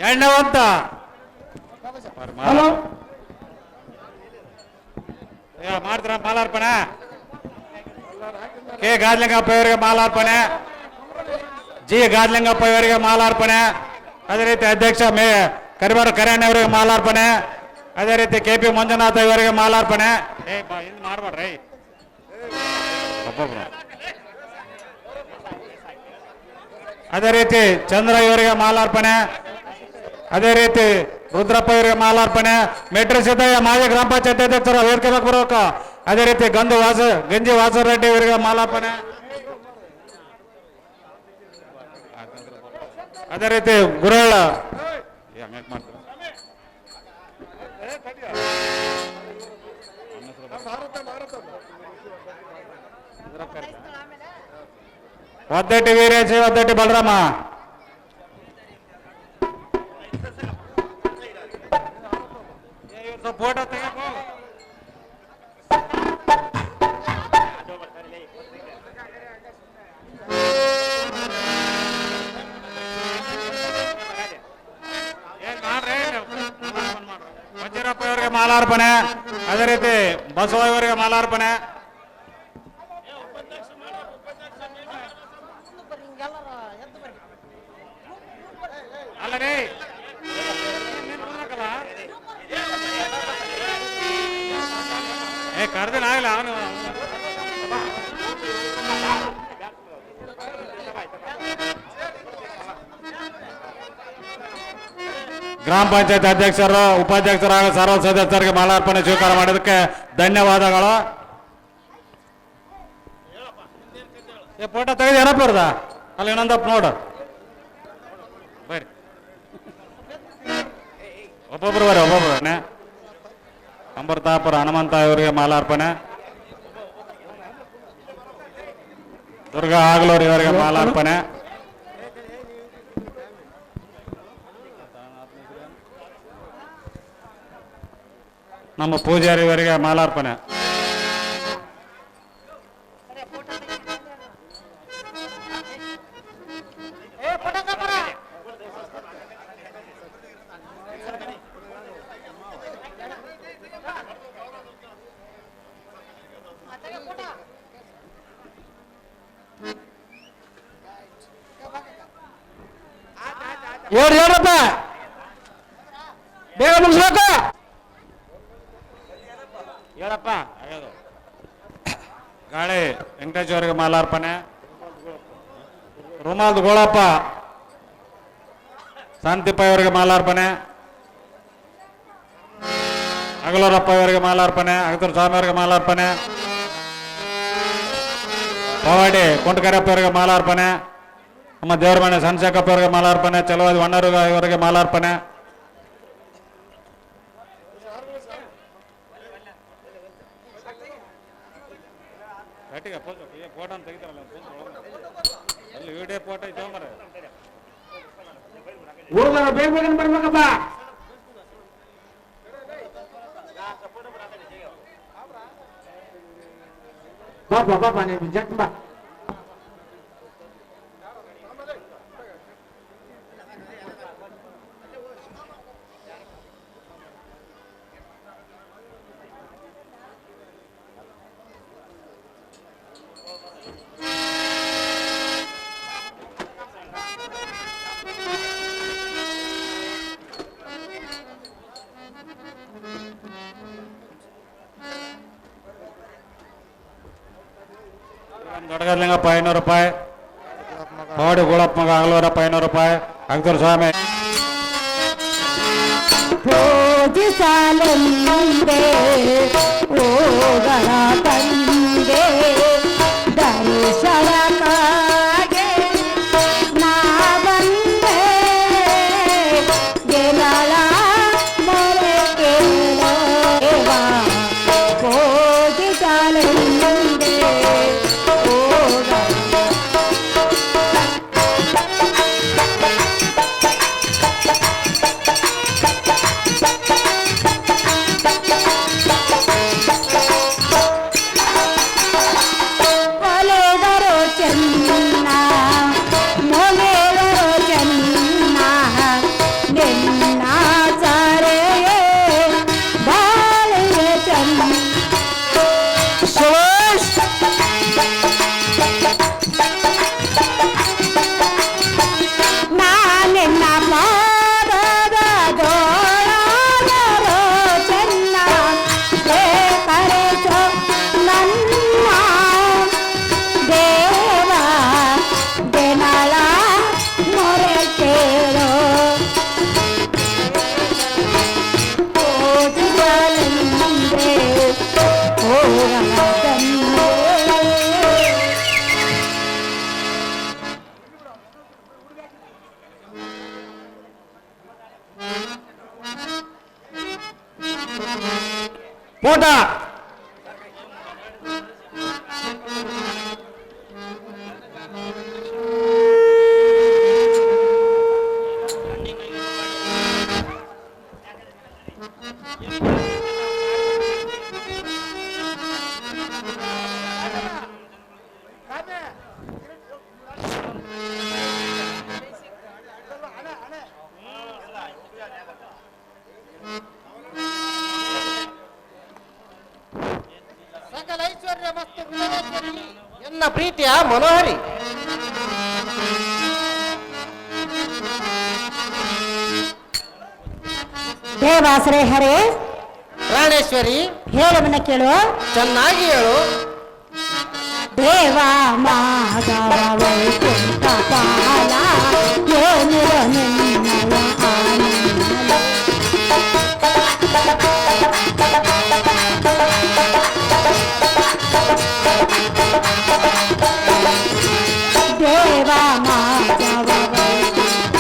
ಎಣ್ಣೆವಂತ ಮಾಡ್ತಾರ ಮಾಲಾರ್ಪಣೆ. ಕೆ ಗಾದ್ಲಿಂಗಪ್ಪ ಇವರಿಗೆ ಮಾಲಾರ್ಪಣೆ, ಜಿ ಗಾದ್ಲಿಂಗಪ್ಪ ಇವರಿಗೆ ಮಾಲಾರ್ಪಣೆ, ಅದೇ ರೀತಿ ಅಧ್ಯಕ್ಷ ಕರಿಬಾರ ಕರಿಯಣ್ಣ ಇವರಿಗೆ ಮಾಲಾರ್ಪಣೆ, ಅದೇ ರೀತಿ KP ಮಂಜುನಾಥ ಇವರಿಗೆ ಮಾಲಾರ್ಪಣೆ. ಮಾಡ್ಬೇಡ್ರಿ ಅದೇ ರೀತಿ ಚಂದ್ರ ಇವರಿಗೆ ಮಾಲಾರ್ಪಣೆ, ಅದೇ ರೀತಿ ರುದ್ರಪ್ಪ ಇವರಿಗೆ ಮಾಲಾರ್ಪಣೆ. ಮೆಟ್ರಿ ಸಿದ್ದಯ್ಯ ಮಾಜಿ ಗ್ರಾಮ ಪಂಚಾಯತ್ ಅಧ್ಯಕ್ಷರು ವೇದಿಕೆ ಬರ್ಬೇಕು. ಅದೇ ರೀತಿ ಗಂಜಿ ವಾಸರೆಡ್ಡಿ ಇವರಿಗೆ ಮಾಲಾರ್ಪಣೆ. ಅದೇ ರೀತಿ ಗುರಳ್ಳ ಒದ್ದಟ್ಟಿ ವೀರೇಶ್, ಒದ್ದಟ್ಟಿ ಬಲರಾಮ, ಫೋಟೋ ತೆಗೆದು ವಜ್ರಪ್ಪ ಇವರಿಗೆ ಮಾಲಾರ್ಪಣೆ, ಅದೇ ರೀತಿ ಬಸವ ಇವರಿಗೆ ಮಾಲಾರ್ಪಣೆ. ಅಲ್ಲ ರೀ ಕರ್ದಿಲ್ಲ ಆಗಲ್ಲ ಅವನು ಗ್ರಾಮ ಪಂಚಾಯತ್ ಅಧ್ಯಕ್ಷರು ಉಪಾಧ್ಯಕ್ಷರು ಹಾಗೂ ಸರ್ವ ಸದಸ್ಯರಿಗೆ ಮಾಲಾರ್ಪಣೆ ಸ್ವೀಕಾರ ಮಾಡೋದಕ್ಕೆ ಧನ್ಯವಾದಗಳು. ಫೋಟೋ ತೆಗೆದು ಏನಪ್ಪ ಇರ್ದ ಅಲ್ಲಿ ಇನ್ನೊಂದಪ್ಪ ನೋಡು. ಬರ್ರಿ ಒಬ್ಬೊಬ್ರು ಬರ್ರಿ ಒಬ್ಬೊಬ್ರು ಅಮೃತಾಪುರ ಹನುಮಂತ ಇವರಿಗೆ ಮಾಲಾರ್ಪಣೆ, ದುರ್ಗಾ ಆಗ್ಲೂರ್ ಇವರಿಗೆ ಮಾಲಾರ್ಪಣೆ, ನಮ್ಮ ಪೂಜಾರಿ ಇವರಿಗೆ ಮಾಲಾರ್ಪಣೆ. ಹೇಳ್ರಪ್ಪ ಬೇಗ ಮುಗಿಸ್ಬೇಕು. ಹೇಳಪ್ಪ ಗಾಳಿ ವೆಂಕಟೇಶ್ ಅವರಿಗೆ ಮಾಲಾರ್ಪಣೆ, ರುಮಾಲ್ದು ಗೋಳಪ್ಪ ಶಾಂತಿಪ್ಪ ಇವರಿಗೆ ಮಾಲಾರ್ಪಣೆ, ಅಗಲೂರಪ್ಪ ಇವರಿಗೆ ಮಾಲಾರ್ಪಣೆ, ಅಗತೂರು ಸ್ವಾಮಿ ಅವರಿಗೆ ಮಾಲಾರ್ಪಣೆ, ಪವಾಡಿ ಕೊಂಟಕರಪ್ಪ ಇವರಿಗೆ ಮಾಲಾರ್ಪಣೆ, ನಮ್ಮ ದೇವರ ಮನೆ ಸಣ್ಣ ಅವರಿಗೆ ಮಾಲಾರ್ಪಣೆ, ಚಲವಾದಿ ವಣ್ಣರು ಇವರಿಗೆ ಮಾಲಾರ್ಪಣೆ, ಫೋಟೋ ತೆಗಿತಾರಲ್ಲ ಅಲ್ಲಿ ವಿಡಿಯೋ ಫೋಟೋ ಐತೆ ಮರೆ ಹುಡುಗರು ಬೇಗ ಬೇಗ ಬರ್ಬೇಕಪ್ಪ. ಬಾಬಾ ನೀವು ಜಟ್ ಬಾ. ದೊಡ್ಡಗರ್ಲಿಂಗಪ್ಪ 500 ರೂಪಾಯಿ, ಪವಾಡಿ ಗೋಳಪ್ಪ ಮಗ ಅಗಲೂರಪ್ಪ 500 ರೂಪಾಯಿ, ಅಗತೂರು ಸ್ವಾಮಿ ಪೂಜಿಸಲೆಂದೇ ಓಗಳ ತಂದೆ ದರ್ಶನಕ್ಕಾಗಿ ನಾ ಬಂದೆ ಗೆಲಳ ಮೊರೆ ಕೇಳುವ ಪೂಜಿಸಲೆಂದೇ ಓಗಳ ಒಲೆದರು ಚೆನ್ನ ಮೊಲೆದರು ಚೆನ್ನ ನಿನ್ನ ಸಾರೆಯೇ ಬಾಳೆಯ ಚೆನ್ನ ನಾನಿನ್ನ ಪಾದದ ಜೋಳಾದರು ಚೆನ್ನ ಕರೆಸೋ ನನ್ನ ದೇವ ಬೆನಳ ಮೊರೆ ಕೇಳೋ ಓದಿದಲೆಂದ್ರೆ ಹೋಗಲದನ್ನೇ. ಫೋಟೋ ಸಕಲ ಐಶ್ವರ್ಯ ಮತ್ತು ಗುಣವೇಶ್ವರಿ ಎನ್ನ ಪ್ರೀತಿಯ ಮನೋಹರಿ. ದೇವಾಶ್ರಯ ಹರೇ ಪ್ರಾಣೇಶ್ವರಿ ಹೇಳುವನ್ನ ಕೇಳು. ಚೆನ್ನಾಗಿ ಹೇಳು. ದೇವ ಮಾಧವ ವೈಕುಂಠ ಪಾಲ ಏನಿರ ನಿನ್ನಯ ಆನಂದ. ದೇವ ಮಾಧವ ವೈಕುಂಠ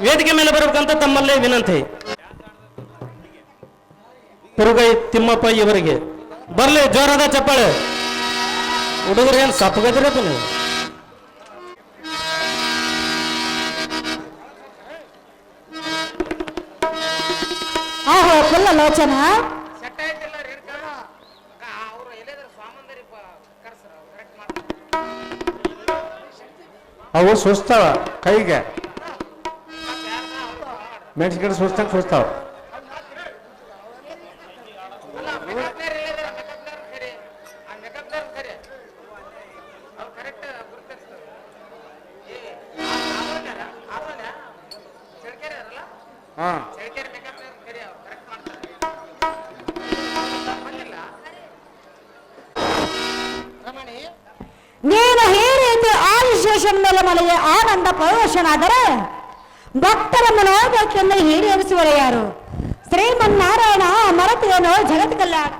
ವೇದಿಕೆ ಮೇಲೆ ಬರಬೇಕಂತ ತಮ್ಮಲ್ಲೇ ವಿನಂತಿ. ಪುರುಗೈ ತಿಮ್ಮಪ್ಪ ಇವರಿಗೆ ಬರ್ಲಿ ಜೋರಾದ ಚಪ್ಪಾಳೆ. ಹುಡುಗರು ಏನು ಸಪ್ಪಗದಿರಪ್ಪ ನೀವು. ಆಹೋ ಪುಲ್ಲ ಲೋಚನ, ಅವು ಸುಸ್ತಾವ ಕೈಗೆ ಮೆಣಸಿನಕಾಯಿ ಸುಸ್ತಾವ. ನೀನು ಈ ರೀತಿ ಆದಿಶೇಷನ ಮೇಲೆ ಮನೆಗೆ ಆನಂದ ಪರವಶನಾದರೆ ಭಕ್ತರ ಮನೋಭಕ್ತಿಯನ್ನು ಈಡೇರಿಸುವರು ಯಾರು? ಶ್ರೀಮನ್ನಾರಾಯಣ ಮರತಿಯನು ಜಗತ್ ಕಲ್ಯಾಣ.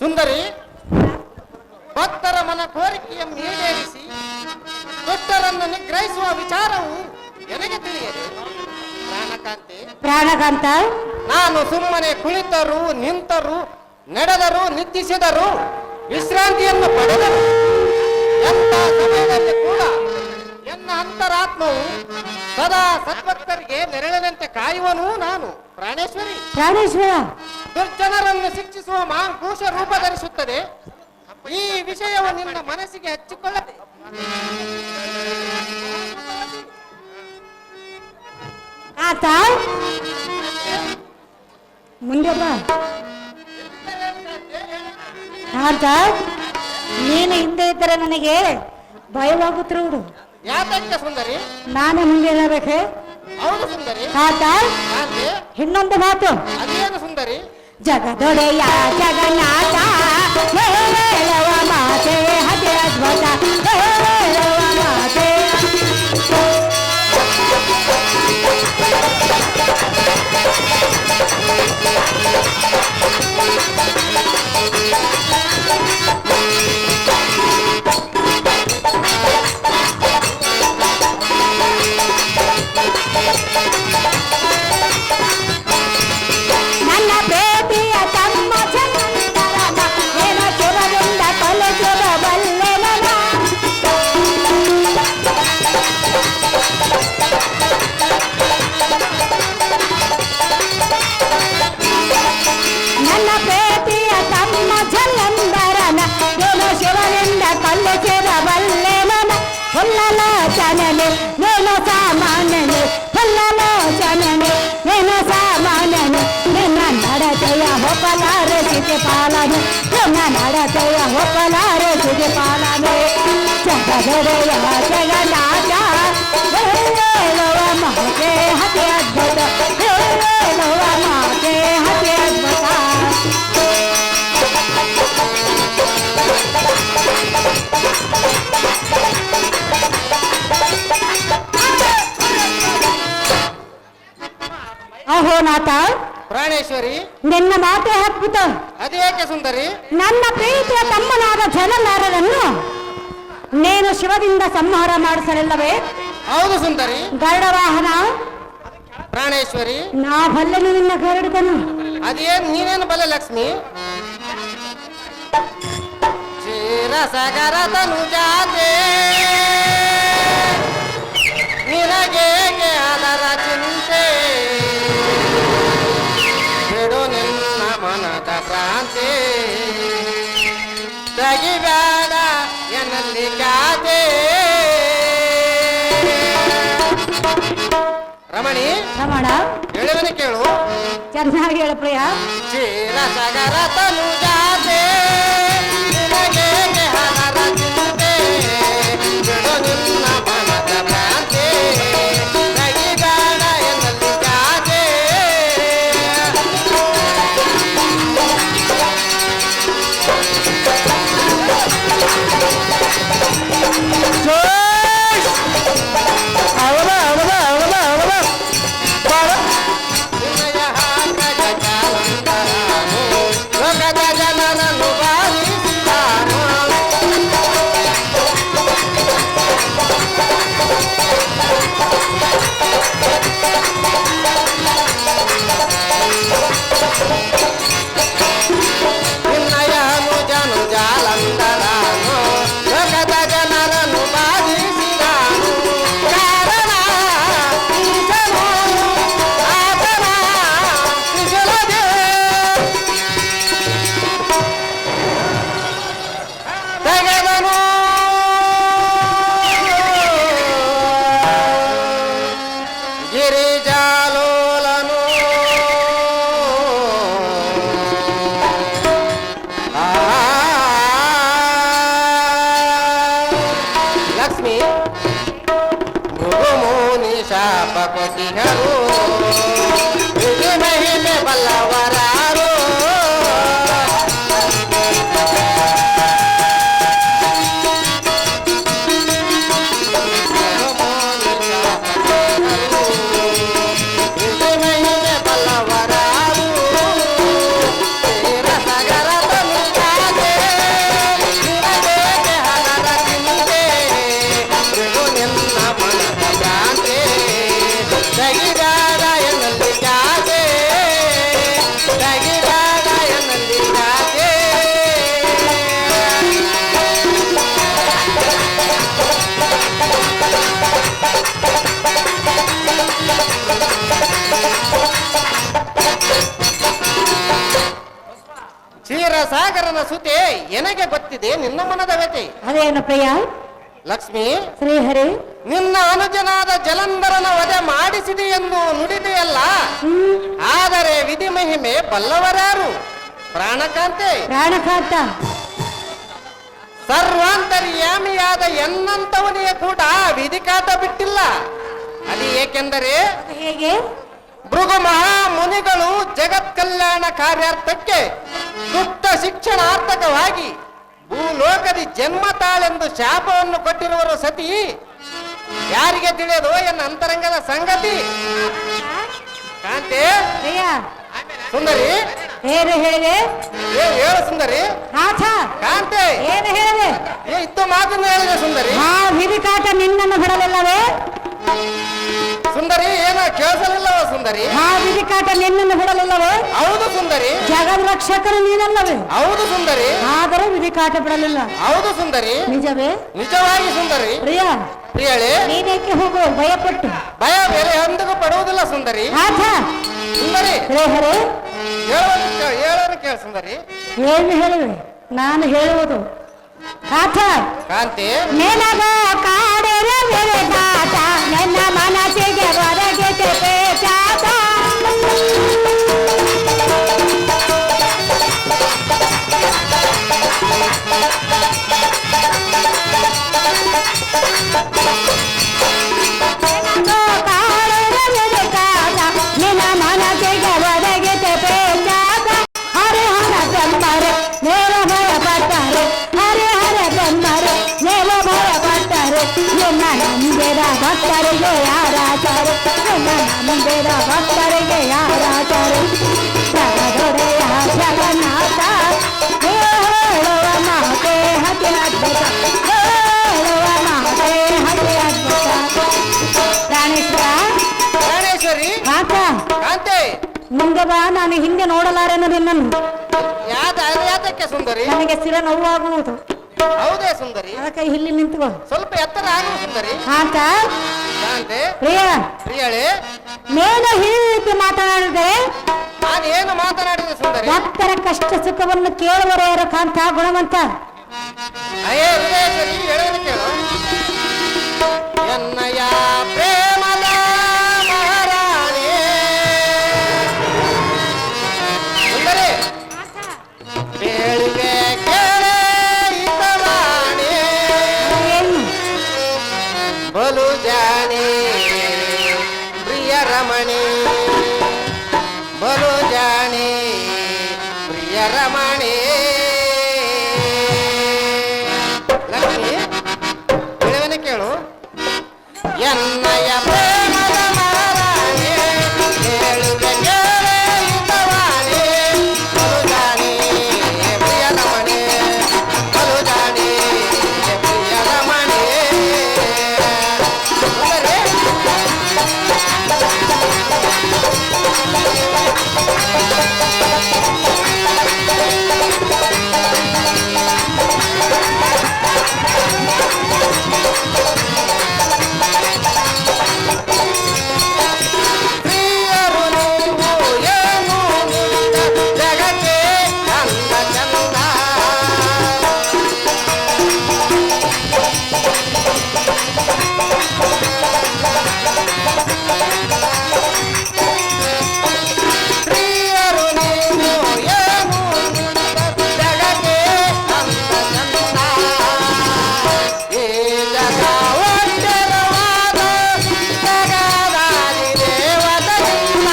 ಸುಂದರಿ, ಭಕ್ತರ ಮನ ಕೋರಿಕೆಯನ್ನು ಈಡೇರಿಸಿ ದುಷ್ಟರನ್ನು ನಿಗ್ರಹಿಸುವ ವಿಚಾರವು ನನಗೆ ತಿಳಿಯದೆ. ಪ್ರಾಣಕಾಂತ, ನಾನು ಸುಮ್ಮನೆ ಕುಳಿತರು, ನಿಂತರು, ನಡೆದರು, ನಿದ್ರಿಸಿದರು, ವಿಶ್ರಾಂತಿಯನ್ನು ಪಡೆದರು. ಎಂಥ ಸಮಯದಲ್ಲಿ ಕೂಡ ಎನ್ನ ಅಂತರಾತ್ಮವು ಸದಾ ಸದ್ಭಕ್ತರಿಗೆ ನೆರಳಿನಂತೆ ಕಾಯುವನು ನಾನು. ಪ್ರಾಣೇಶ್ವರಿ, ಪ್ರಾಣೇಶ್ವರ, ದುರ್ಜನರನ್ನು ಶಿಕ್ಷಿಸುವ ಮಾಂಕುಶ ರೂಪ ಧರಿಸುತ್ತದೆ. ಈ ವಿಷಯವು ನಿನ್ನ ಮನಸ್ಸಿಗೆ ಹಚ್ಚಿಕೊಳ್ಳದೆ. ಆತ ಮುಂದೆ ಬಾ. ಆತ ನೀನು ಹಿಂದೆ ಇದ್ದರೆ ನನಗೆ ಭಯವಾಗುತ್ತಿರುವುದು. ಯಾತಕ್ಕೆ ಸುಂದರಿ? ನಾನೇ ಮುಂದೆ ಇರಬೇಕೆ? ಹೌದು ಸುಂದರಿ. ಆತ ಇನ್ನೊಂದು ಮಾತು. ಅದೇನು ಸುಂದರಿ? ಜಗದೊಡೆಯ ಜಗನ್ನಾಥ ಹೇಳುವ ಮಾತೆ ಹದೆ ಅದ್ಭುತ ಹೇಳುವ ಮಾತೆ. ನನ್ನ ಪ್ರೀತಿಯ ತಮ್ಮ ಚಂದರನ ಏನ ಶಿವನಿಂದ ಕಲಿಸಿರಬಲ್ಲೆ ನನ್ನ ಪ್ರೀತಿಯ ತಮ್ಮ ಜಲಂಧರನ ಏನು ಶಿವನಿಂದ ಕಲಿಸಿರಬಲ್ಲೆ ಮನ ಹುಲ್ಲಲೋಚನನೆ ನೀನು ಸಾಮಾನ್ಯನೆ ಹುಲ್ಲಲೋಚನನೆ ನೀನು ಸಾಮಾನ್ಯನೆ ನಿನ್ನ ನಡತೆಯ ಹೊಪ್ಪಲಾರಸಿದೆ ಪಾಲನೆ ನಿನ್ನ ನಡತೆಯ ಹೊಪ್ಪಲಾರಸಿದೆ ಪಾಲನೆ ಜಗದೊಡೆಯ ಜಗನ್ನಾಥ ಹೇಳುವ ಮಾತೆ ಅತಿ ಅದ್ಭುತ ಹೇಳುವ ಮಾತೆ ಅತಿ ಅದ್ಭುತ ಅಹೋ ನಾಥ ಪ್ರಾಣೇಶ್ವರಿ, ನಿನ್ನ ಮಾತೆ ಅದ್ಭುತ. ಅದೇಕೆ ಸುಂದರಿ? ನನ್ನ ಪ್ರೀತಿಯ ತಮ್ಮನಾದ ಜನಲಾರರನ್ನು ನೀನು ಶಿವದಿಂದ ಸಂಹಾರ ಮಾಡಿಸಲಿಲ್ಲವೇ? ಹೌದು ಸುಂದರಿ. ಗರುಡ ವಾಹನ, ಪ್ರಾಣೇಶ್ವರಿ, ನಾ ಬಲ್ಲೆನು ನಿನ್ನ ಗರುಡದನು. ಅದೇನ್ ನೀನೇನು ಬಲ್ಲ ಲಕ್ಷ್ಮಿ? ಚೀರ ಸಗರ ತನುಜಾತೆ ನಿನಗೆ ಅದರ ಚಿಂತೆ ಬಿಡು ನಿನ್ನ ಮನದ ಭ್ರಾಂತಿ ತೆಗಿಬೇಡ ಎನ್ನಲ್ಲಿ ಖ್ಯಾತೆ. ರಮಣಿ, ರಮಣ, ಹೇಳುವನು ಕೇಳು. ಚೆನ್ನಾಗಿ ಹೇಳ ಪ್ರಿಯ. ಚೀರ ಸಗರ ತನುಜಾತೆ ನಿನಗೆ ಹಣರ ಚಿಂತೆ ಬಿಡು ನಿನ್ನ ಮನದ ಭ್ರಾಂತಿ ತೆಗಿಬೇಡ ಎನ್ನಲ್ಲಿ ಖ್ಯಾತೆ. ಅವಲ ಅವಲ ಅವಲ ಅವಲ ಬಾಳ ವಿನಯ ಹಾಕದ ಕಾಲಂತರಾನು ಲೋಕದ ಜನರನ್ನು ಬಾಧಿಸಿದಾನು. ವಿನಯನು ಜನು ಜಾಲಂತರಾನು ಲೋಕದ ಜನರನ್ನು ಬಾಧಿಸಿದಾನು. ಕಾರಣ ಈಶನು ಆತನ ತ್ರಿಶೂಲದೆ ತೆಗೆದನು. ಗಿರಿಜಾಲೋಲನು ಲಕ್ಷ್ಮಿ, ಮೃಗುಮುನಿ ಶಾಪ ಕೊಟ್ಟಿಹರು ವಿಧಿ ಮಹಿಮೆ ಬಲ್ಲವರಾರು. ವಿಧಿ ಮಹಿಮೆ ಬಲ್ಲವರಾರು. ತೀರ ಸಗರ ತನುಜಾತೆ ನಿನಗೆ ಹಣರ ಚಿಂತೆ ಬಿಡು ನಿನ್ನ ಮನದ ಭ್ರಾಂತಿ ತೆಗಿಬೇಡ ಎನ್ನಲ್ಲಿ ಖ್ಯಾತೆ ತೆಗಿಬೇಡ ಎನ್ನಲ್ಲಿ ಖ್ಯಾತೆ. ಕ್ಷೀರಸಾಗರನ ಸುತೆ ಎನಗೆ ಗೊತ್ತಿದೆ ನಿನ್ನ ಮನದ ವ್ಯತೆ. ಅದೇನು ಪ್ರಿಯ? ಲಕ್ಷ್ಮಿ, ಶ್ರೀಹರಿ, ನಿನ್ನ ಅನುಜನಾದ ಜಲಂಧರನ ವಧೆ ಮಾಡಿಸಿದೆ ಎಂದು ನುಡಿದೆಯಲ್ಲ, ಆದರೆ ವಿಧಿ ಮಹಿಮೆ ಬಲ್ಲವರಾರು? ಪ್ರಾಣಕಾಂತೆ, ಪ್ರಾಣಕಾಂತ, ಸರ್ವಾಂತರ್ಯಾಮಿಯಾದ ಎನ್ನಂತವನಿಗೆ ಕೂಡ ವಿಧಿಕಾಟ ಬಿಟ್ಟಿಲ್ಲ. ಅದು ಏಕೆಂದರೆ ಹೇಗೆ? ಭೃಗು ಮಹಾಮುನಿಗಳು ಜಗತ್ ಕಲ್ಯಾಣ ಕಾರ್ಯಾರ್ಥಕ್ಕೆ ಗುಪ್ತ ಶಿಕ್ಷಣಾರ್ಥಕವಾಗಿ ಭೂಲೋಕದಿ ಜನ್ಮ ತಾಳೆಂದು ಶಾಪವನ್ನು ಕೊಟ್ಟಿರುವರು ಸತಿ. ಯಾರಿಗೆ ತಿಳಿಯದು ಎನ್ನ ಅಂತರಂಗದ ಸಂಗತಿ? ಕಾಂತೆ, ಪ್ರಿಯ, ಸುಂದರಿ, ಏನು ಹೇಳಿದೆ? ಹೇಳು ಸುಂದರಿ. ನಾಥ ಕಾಂತೆ ಏನು ಹೇಳಿದೆ? ಇತ್ತು ಮಾತನ್ನು ಹೇಳಿದೆ ಸುಂದರಿ. ಆ ವಿಧಿಕಾಟ ನಿನ್ನನ್ನು ಬಿಡಲಿಲ್ಲವೇ? ಸುಂದರಿ ಏನ ಕೇಳಿಸಲಿಲ್ಲವ ಸುಂದರಿ? ಆ ವಿಧಿಕಾಟ ನಿನ್ನನ್ನು ಬಿಡಲಿಲ್ಲವೇ? ಹೌದು ಸುಂದರಿ. ಜಗದ್ ರಕ್ಷಕನು ನೀನಲ್ಲವೇ? ಹೌದು ಸುಂದರಿ. ಆದರೂ ವಿಧಿಕಾಟ ಬಿಡಲಿಲ್ಲ. ಹೌದು ಸುಂದರಿ. ನಿಜವೇ? ನಿಜವಾಗಿ ಸುಂದರಿ. ಪ್ರಿಯ ಪ್ರಿಯಳೆ, ನೀನೇಕೆ ಹೋಗು ಭಯಪಟ್ಟು? ಭಯ ಬೇರೆ ಎಂದಿಗೂ ಪಡುವುದಿಲ್ಲ ಸುಂದರಿ. ನಾಥ ಸುಂದರಿ ಹರೇ ಹೇಳೋನು ಕೇಳ ಸುಂದರಿ. ಏನು ಹೇಳುವೆ? ನಾನು ಹೇಳುವುದು ನಾಥ ಕಾಂತಿ ನಿನಗ ಕಾಡಿರ ವಿಧಿಕಾಟ ನನ್ನ ಮನಸ್ಸಿಗೆ ಹೊರಗೆ ಪೇಚಾಟ. ನಿನ್ನ ಮನಸ್ಸಿಗೆ ಹೊರಗೆ ಪೇಚಾಟ. ಹರಿಹರ ಬ್ರಹ್ಮರೇ ನೇರ ಭಯಪಟ್ಟರೆ, ಹರಿಹರ ಬ್ರಹ್ಮರೇ ನೇರ ಭಯಪಟ್ಟರೆ, ನಿನ್ನ ನಂಬಿದ ಭಕ್ತರಿಗೆ ಯಾರಾಚಾರೆ, ನಿನ್ನ ನಂಬಿದ ಭಕ್ತರಿಗೆ ಯಾರಾಚಾರೆ. ಜಗದೊಡೆಯ ಜಗನ್ನಾಥ ಹೇಳುವ ಮಾತೆ ಅತಿ ಅದ್ಭುತ, ಹೇಳುವ ಮಾತೆ ಅತಿ ಅದ್ಭುತ. ಪ್ರಾಣೇಶ್ವರ ಪ್ರಾಣೇಶ್ವರಿ. ಆತ ಕಾಂತಿ ಮುಂದೆ ಬಾ, ನಾನು ಹಿಂದೆ ನೋಡಲಾರೆನು ನಿನ್ನನ್ನು. ಯಾತಕ್ಕೆ ಸುಂದರಿ? ನನಗೆ ಸ್ಥಿರ ನೋವಾಗುವುದು. ಹೌದೇ ಸುಂದರಿ? ಅದಕ್ಕೆ ಇಲ್ಲಿ ನಿಂತುಕೋ. ಸ್ವಲ್ಪ ಎತ್ತರ ಆಗುವ ಸುಂದರಿ. ಆತ ಕಾಂತಿ ಪ್ರಿಯ ಪ್ರಿಯಳೆ, ಮೇಲೆ ಈ ರೀತಿ ಮಾತನಾಡಿದರೆ ನಾನು ಏನು ಮಾತನಾಡಿದೆ ಸುಂದರಿ? ಭಕ್ತರ ಕಷ್ಟ ಸುಖವನ್ನು ಕೇಳುವವರು ಯಾರು ಕಾಂತ ಗುಣವಂತ. ಅಯ್ಯೇ ಹೃದಯೇಶ್ವರಿ, ಹೇಳೋದು ಕೇಳು. ಎನ್ನಯ ಪ್ರೇಮದ ಮಹಾರಾಣಿ ಸುಂದರಿ, ಬೇಳುವೆ ಕೇಳೆ ಇತವಾಣಿ, ಏನು ಬಲು ಜಾಣಿ ಪ್ರಿಯ ರಮಣಿ, ಬಲು ಜಾಣಿ ಪ್ರಿಯ ರಮಣಿ. ಲಕ್ಷ್ಮಿ ಹೇಳುವನೆ ಕೇಳು. ಎನ್ನಯ ಪ್ರೇಮದ ಮಹಾರಾಣಿ ಹೇಳುವೆ ಕೇಳೆ ಇತವಾಣಿ, ಬಲು ಜಾಣಿ ಪ್ರಿಯ ರಮಣಿ, ಬಲು ಜಾಣಿ ಪ್ರಿಯ ರಮಣಿ. ಪ್ರಿಯರು ನೀವು ಏನು ಜಗಕ್ಕೆ ಚಂದ ಚಂದ, ಪ್ರಿಯರು ನೀವು ಏನು ಜಗಕ್ಕೆ ಚಂದ ಚಂದ. ಈ ಜಗ ಒಂದರವಾದ ಜಗದಾದಿ ದೇವತೆಯಿಂದ,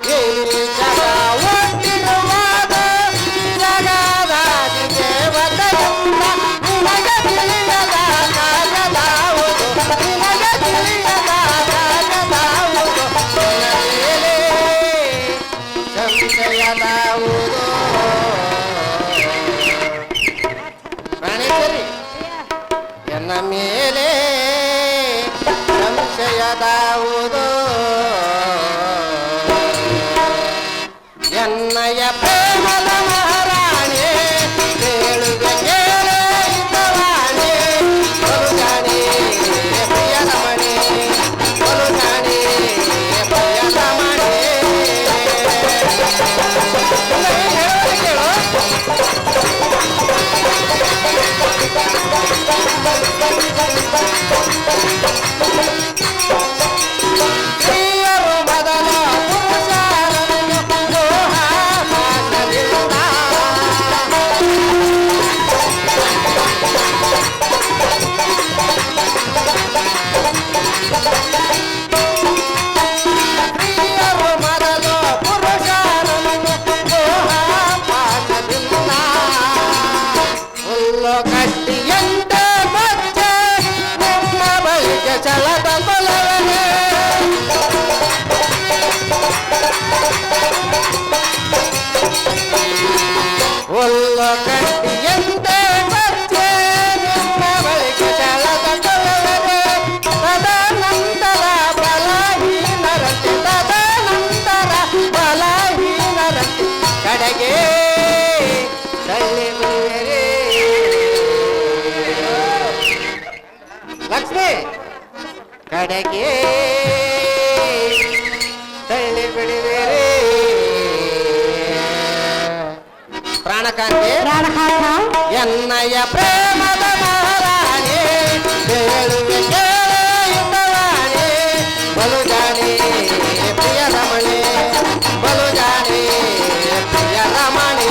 ಈ ಜಗ ಒಂದಿರುವಾದ ಜಗದಾದಿ ದೇವತೆಯಿಂದ, ನಿನಗೆ ತಿಳಿಯದ ಕಾಗದಾವುದು, ನಿನಗೆ ತಿಳಿಯದ ಕಾಗದಾವುದು, ನಿನ್ನ ಮೇಲೆ ಸಂಶಯದಾವುದು. ಪ್ರಾಣೇಶ್ವರಿ, ಎನ್ನ ಮೇಲೆ ಸಂಶಯದಾವುದು, ಎನ್ನಯ ಪ್ರೇಮದ ಮಹಾರಾಣಿ ಹೇಳುವೆ ಕೇಳೆ ಇತವಾಣಿ, ಬಲು ಜಾಣಿ ಪ್ರಿಯ ರಮಣಿ, ಬಲು ಜಾಣಿ ಪ್ರಿಯ ರಮಣಿ. ಹೇಳುವನೆ ಕೇಳು. ಕಡೆಗೆ ತಳ್ಳಿ ಬಿಡುವಿರಿ ಪ್ರಾಣಕಾಂತಿ ಎನ್ನಯ್ಯ ಪ್ರೇಮದ ಮಹಾರಾಣಿ ಹೇಳುವೆ ಕೇಳುವಾಣಿ ಬಲು ಜಾಣಿ ಪ್ರಿಯ ರಮಣಿ ಬಲು ಜಾಣಿ ಪ್ರಿಯ ರಮಣಿ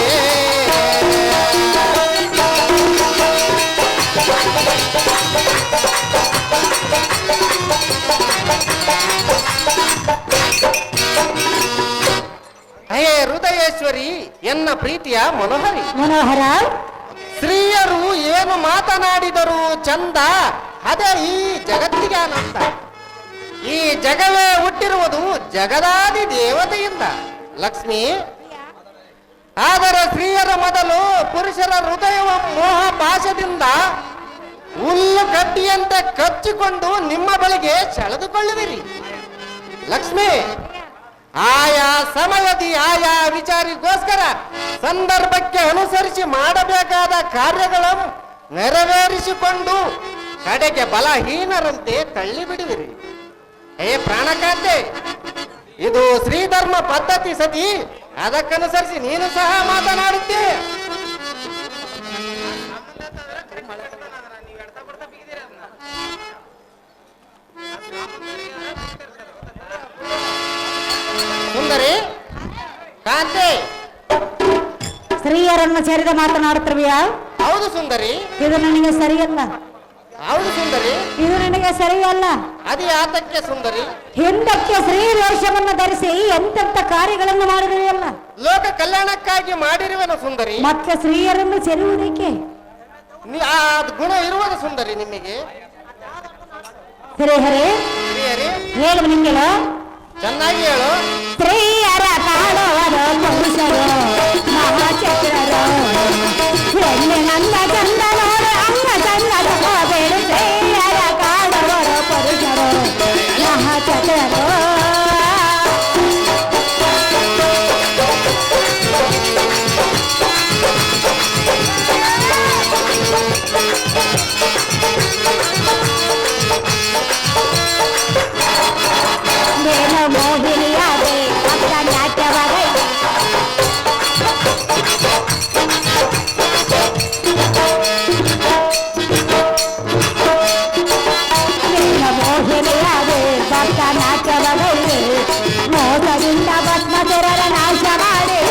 ಹೇ ಹೃದಯೇಶ್ವರಿ ಎನ್ನ ಪ್ರೀತಿಯ ಮನೋಹರ ಸ್ತ್ರೀಯರು ಏನು ಮಾತನಾಡಿದರು ಚಂದ ಅದೇ ಈ ಜಗತ್ತಿಗೆ ಆನಂದ. ಈ ಜಗವೇ ಹುಟ್ಟಿರುವುದು ಜಗದಾದಿ ದೇವತೆಯಿಂದ ಲಕ್ಷ್ಮಿ. ಆದರೆ ಸ್ತ್ರೀಯರ ಮೊದಲು ಪುರುಷರ ಹೃದಯವ ಮೋಹ ಪಾಶದಿಂದ ಹುಲ್ಲು ಗಡ್ಡಿಯಂತೆ ಕಚ್ಚಿಕೊಂಡು ನಿಮ್ಮ ಬಳಿಗೆ ಸೆಳೆದುಕೊಳ್ಳುವಿರಿ ಲಕ್ಷ್ಮಿ. ಆಯಾ ಸಮಯದಿ ಆಯಾ ವಿಚಾರಿಗೋಸ್ಕರ ಸಂದರ್ಭಕ್ಕೆ ಅನುಸರಿಸಿ ಮಾಡಬೇಕಾದ ಕಾರ್ಯಗಳನ್ನು ನೆರವೇರಿಸಿಕೊಂಡು ಕಡೆಗೆ ಬಲಹೀನರಂತೆ ತಳ್ಳಿಬಿಡುವಿರಿ. ಹೇ ಪ್ರಾಣಕಾಂತೆ, ಇದು ಶ್ರೀಧರ್ಮ ಪದ್ಧತಿ ಸತಿ. ಅದಕ್ಕನುಸರಿಸಿ ನೀನು ಸಹ ಮಾತನಾಡುತ್ತೀ. ಸುಂದರಿ ಕಾಂತೆ, ಸ್ತ್ರೀಯರನ್ನು ಸೇರಿದ ಮಾತನಾಡುತ್ತಿರುವೆಯಾ? ಹೌದು ಸುಂದರಿ. ಇದು ನನಗೆ ಸರಿಯಲ್ಲ. ಹೌದು ಸುಂದರಿ. ಇದು ನನಗೆ ಸರಿಯಲ್ಲ. ಅದೇ ಆತಕ್ಕೆ ಸುಂದರಿ. ಹಿಂದಕ್ಕೆ ಸ್ತ್ರೀ ವೇಷವನ್ನು ಧರಿಸಿ ಎಂತೆಂತ ಕಾರ್ಯಗಳನ್ನು ಮಾಡಿರುವೆಯಲ್ಲ. ಲೋಕ ಕಲ್ಯಾಣಕ್ಕಾಗಿ ಮಾಡಿರುವೆನು ಸುಂದರಿ. ಮತ್ತೆ ಸ್ತ್ರೀಯರನ್ನು ಸೇರುವುದಕ್ಕೆ ಆ ಗುಣ ಇರುವುದು ಸುಂದರಿ ನಿಮಗೆ. ಸರಿ ಹರೇ, ಹೇಳು ನಿಂಗೆಲ್ಲ ಚೆನ್ನಾಗಿ ಹೇಳು. ಸ್ತ್ರೀಯರ ಕಾಡುವರು ಪುರುಷರು ಮಹಾಚಕ್ರರು ಹೆಣ್ಣೆ ನನ್ನ ಚಂದ ನೋಡು ಅಂಗ ಚಂದ ತಗೋಬೇಡು. ಸ್ತ್ರೀಯರ ಕಾಡುವರು ಪುರುಷರು ಮಹಾಚಕ್ರರು. ನೇನು ಮೋಹಿನಿಯಾದೆ ಅಕ್ಕ ನಾಟ್ಯವಾಗೈತೆ. ನೇನು ಮೋಹಿನಿಯಾದೆ ಭಕ್ತ ನಾಟ್ಯವಾಗೈತೆ. ಮೋಸದಿಂದ ಭಸ್ಮಚರರ ನಾಶ ಮಾಡಿ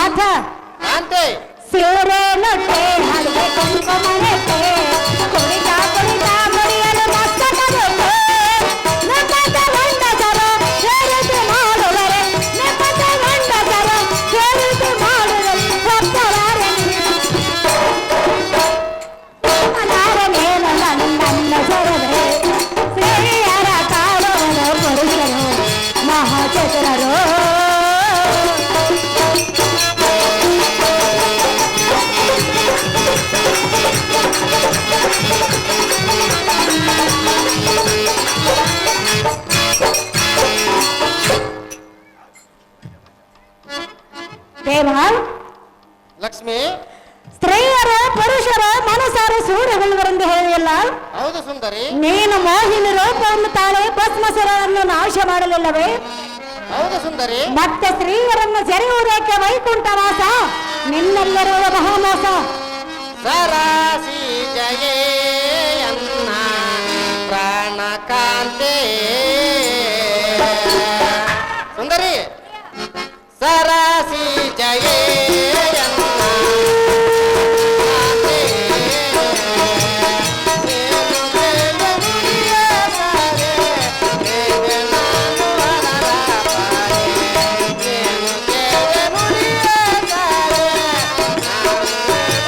ಆತ ಕಾಂತೆ, ಸೀರೆ ನೊಟ್ಟೆ ಹಳಿಗೆ ಕುಂಕುಮನೆಟ್ಟೆ ಕುಣಿತ ಕುಣಿತ ಮುಡಿಯಲು ಮಸ್ತಕದೊಟ್ಟು ನೆಪದ ಗಂಡಸರ ಸೇರಿತು ಮಾಡುವರೆ. ನೆಪದ ಗಂಡಸರ ಸೇರಿತು ಮಾಡುವರೆ. ಸಪ್ತವಾರೆ ಮೇಲು ನನ್ನ ಸರವೆ. ಸ್ತ್ರೀಯರ ಕಾಡುವರು ಪುರುಷರು ಮಹಾಚತುರರು. ಲಕ್ಷ್ಮಿ, ಸ್ತ್ರೀಯರ ಪುರುಷರ ಮನಸಾರ ಸೂರ್ಯಗೊಳ್ಳುವರೆಂದು ಹೇಳಿಯಲ್ಲ. ಹೌದು ಸುಂದರಿ. ನೀನು ಮೋಹಿನಿ ರೂಪವನ್ನು ತಾಳೆ ಭಸ್ಮಸುರರನ್ನು ನಾಶ ಮಾಡಲಿಲ್ಲವೇ? ಹೌದು ಸುಂದರಿ. ಮತ್ತೆ ಸ್ತ್ರೀಯರನ್ನು ಸೆರೆಯುವುದಕ್ಕೆ ವೈಕುಂಠವಾಸ ನಿನ್ನೆಲ್ಲರುವ ಮಹಾಮೋಸ. ಸರಾಸಿ ಜಯೇ ಅನ್ನ ಪ್ರಾಣಕಾಂತೆ ಸುಂದರಿ. ಸರಾಸಿ ಜಯೇ ಅನ್ನ ಕಾಂತೆ. ನೀನು ಬೇಗ ನುಡಿಯ ಸಾರೆ, ಬೇಗ ನಾನು ಹಣದ ಪಾರೆ. ನೀನು ಬೇಗ ನುಡಿಯ ಸಾರೆ, ನಾನು ಬೇಗ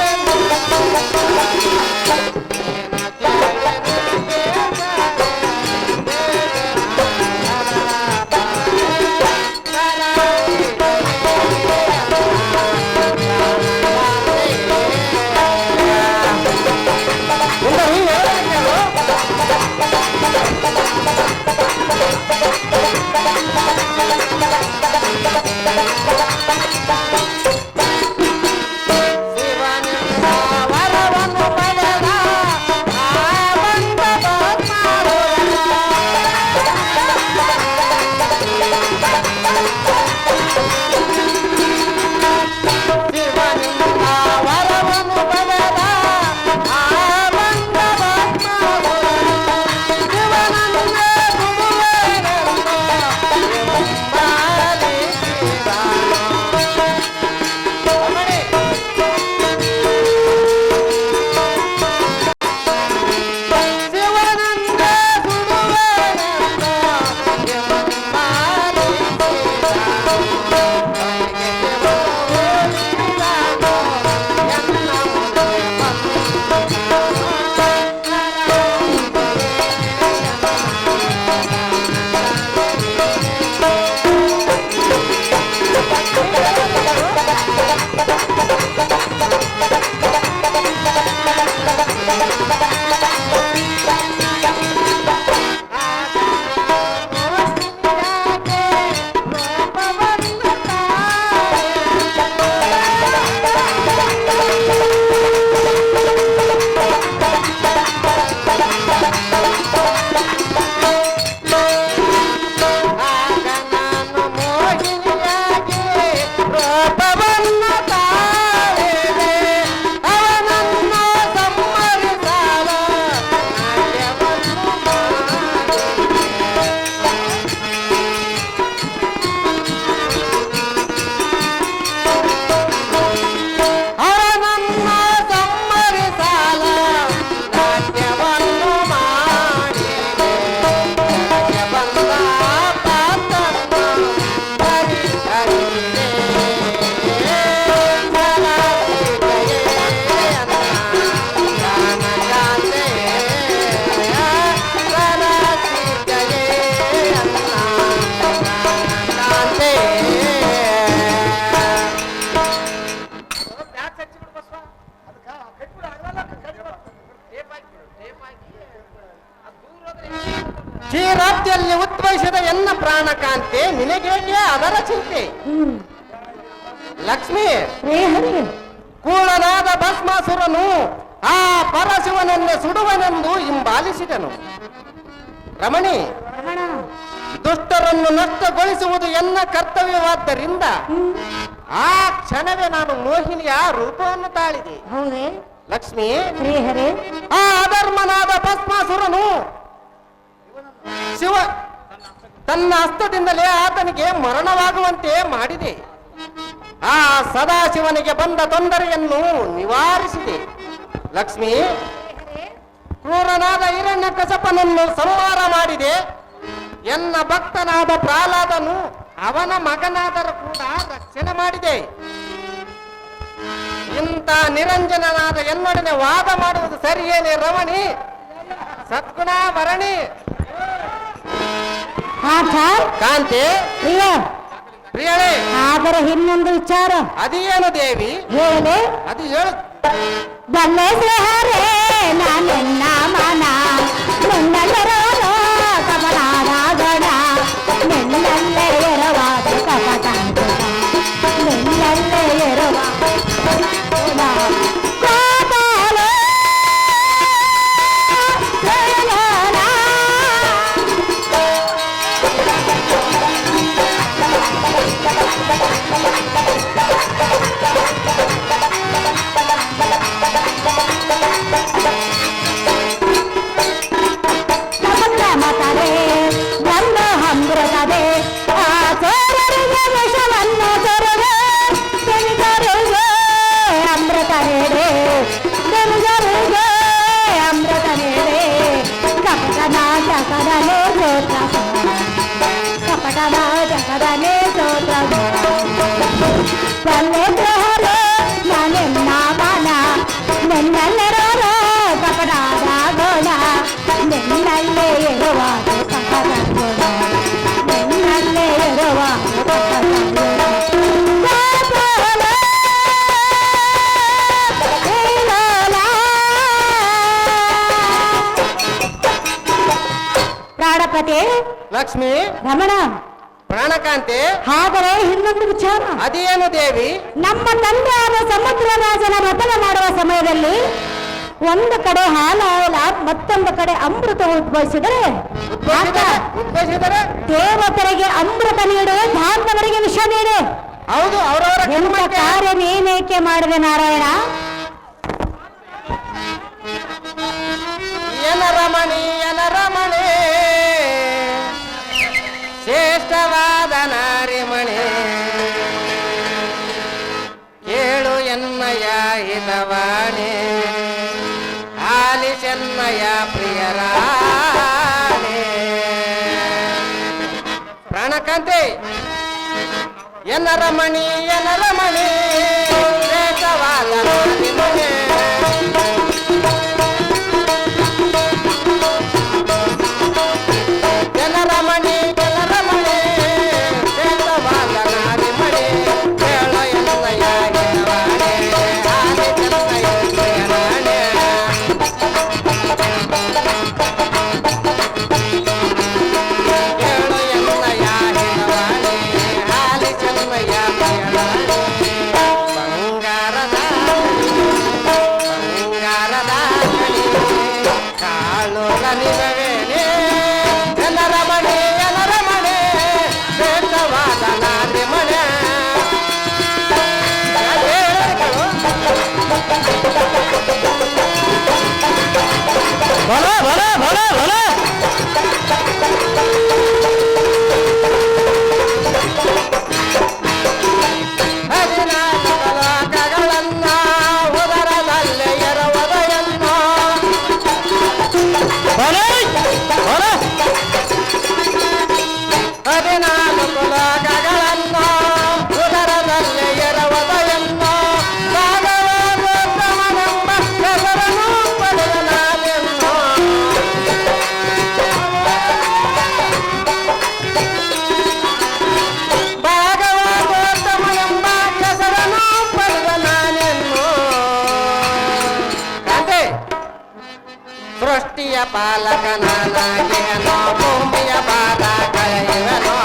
ಕ್ಷೀರಾಬ್ದಿಯಲ್ಲಿ ಉದ್ಭವಿಸಿದ ಎನ್ನ ಪ್ರಾಣಕಾಂತೆ ನಿನಗೇಕೆ ಅದರ ಚಿಂತೆ ಲಕ್ಷ್ಮಿ ಶ್ರೀಹರಿ ಕೂಳನಾದ ಭಸ್ಮಾಸುರನು ಆ ಪರಶಿವನನ್ನೇ ಸುಡುವನೆಂದು ಹಿಂಬಾಲಿಸಿದನು. ರಮಣಿ, ರಮಣ ದುಷ್ಟರನ್ನು ನಷ್ಟಗೊಳಿಸುವುದು ಎನ್ನ ಕರ್ತವ್ಯವಾದ್ದರಿಂದ ಆ ಕ್ಷಣವೇ ನಾನು ಮೋಹಿನಿಯ ರೂಪವನ್ನು ತಾಳಿದೆ. ಹೌದೇ ಲಕ್ಷ್ಮಿ, ಶ್ರೀಹರಿ ಆ ಅಧರ್ಮನಾದ ಭಸ್ಮಾಸುರನು ಶಿವ ತನ್ನ ಹಸ್ತದಿಂದಲೇ ಆತನಿಗೆ ಮರಣವಾಗುವಂತೆ ಮಾಡಿದೆ. ಆ ಸದಾಶಿವನಿಗೆ ಬಂದ ತೊಂದರೆಯನ್ನು ನಿವಾರಿಸಿದೆ. ಲಕ್ಷ್ಮಿ, ಕ್ರೂರನಾದ ಹಿರಣ್ಯ ಕಸಪನನ್ನು ಸಂಹಾರ ಮಾಡಿದೆ. ಎನ್ನ ಭಕ್ತನಾದ ಪ್ರಹ್ಲಾದನು ಅವನ ಮಗನಾದರೂ ಕೂಡ ರಕ್ಷಣೆ ಮಾಡಿದೆ. ಇಂಥ ನಿರಂಜನನಾದ ಎನ್ನೊಡನೆ ವಾದ ಮಾಡುವುದು ಸರಿಯೇನೆ ರಮಣಿ? ಸದ್ಗುಣ ಭರಣಿ ಕಾಂತಿ ಪ್ರಿಯ ಪ್ರಿಯಳೇ, ಆದರೆ ಇನ್ನೊಂದು ವಿಚಾರ ಅದೇನು ದೇವಿ? ಹೇಳಿ ಅದು ಹೇಳು. ಬಲ್ಲೆ ಶ್ರೀಹರೇ ನಾನೆನ್ನ ಮನ ನಿನ್ನಲ್ಲಿರೋದು ಕಮಲಾದ ಗಣ ನಿನ್ನಲ್ಲೇ ಇರುವಾಗ ಕಪಟ ನಿನ್ನಲ್ಲೇ ಇರುವ ಲಕ್ಷ್ಮಿ, ರಮಣ ಪ್ರಾಣಕಾಂತಿ, ಆದರೆ ಇನ್ನೊಂದು ವಿಚಾರ. ಅದೇನು ದೇವಿ? ನಮ್ಮ ತಂದೆಯಾದ ಸಮುದ್ರ ರಾಜನ ವ್ರತನ ಮಾಡುವ ಸಮಯದಲ್ಲಿ ಒಂದು ಕಡೆ ಹಾಲ ಮತ್ತೊಂದು ಕಡೆ ಅಮೃತ ಉದ್ಭವಿಸಿದರೆ ದೇವತರಿಗೆ ಅಮೃತ ನೀಡು, ಧಾನ್ಯವರಿಗೆ ವಿಷ ನೀಡು. ಹೌದು, ಅವರವರ ಎಂತ ಕಾರ್ಯ ನೀನೇಕೆ ಮಾಡಿದೆ ನಾರಾಯಣ? ಎನ ರಮಣಿ ಶ್ರೇಷ್ಠವಾದ ನಾರಿಮಣಿ, ಕೇಳು ಎನ್ನಯ ಹಿತವಾಣಿ, ಆಲಿಸೆನ್ನಯ ಪ್ರಿಯರಾಣಿ. ಪ್ರಾಣಕಾಂತಿ, ಎನ್ನ ರಮಣಿ ಶ್ರೇಷ್ಠವಾದ ನಾರಿಮಣಿ, ತೊಟ್ಟಿಯ ಪಾಲಕನಾಗಿಯನೋ ಭೂಮಿಯ ಭಾರ ಕಳೆಯುವನೋ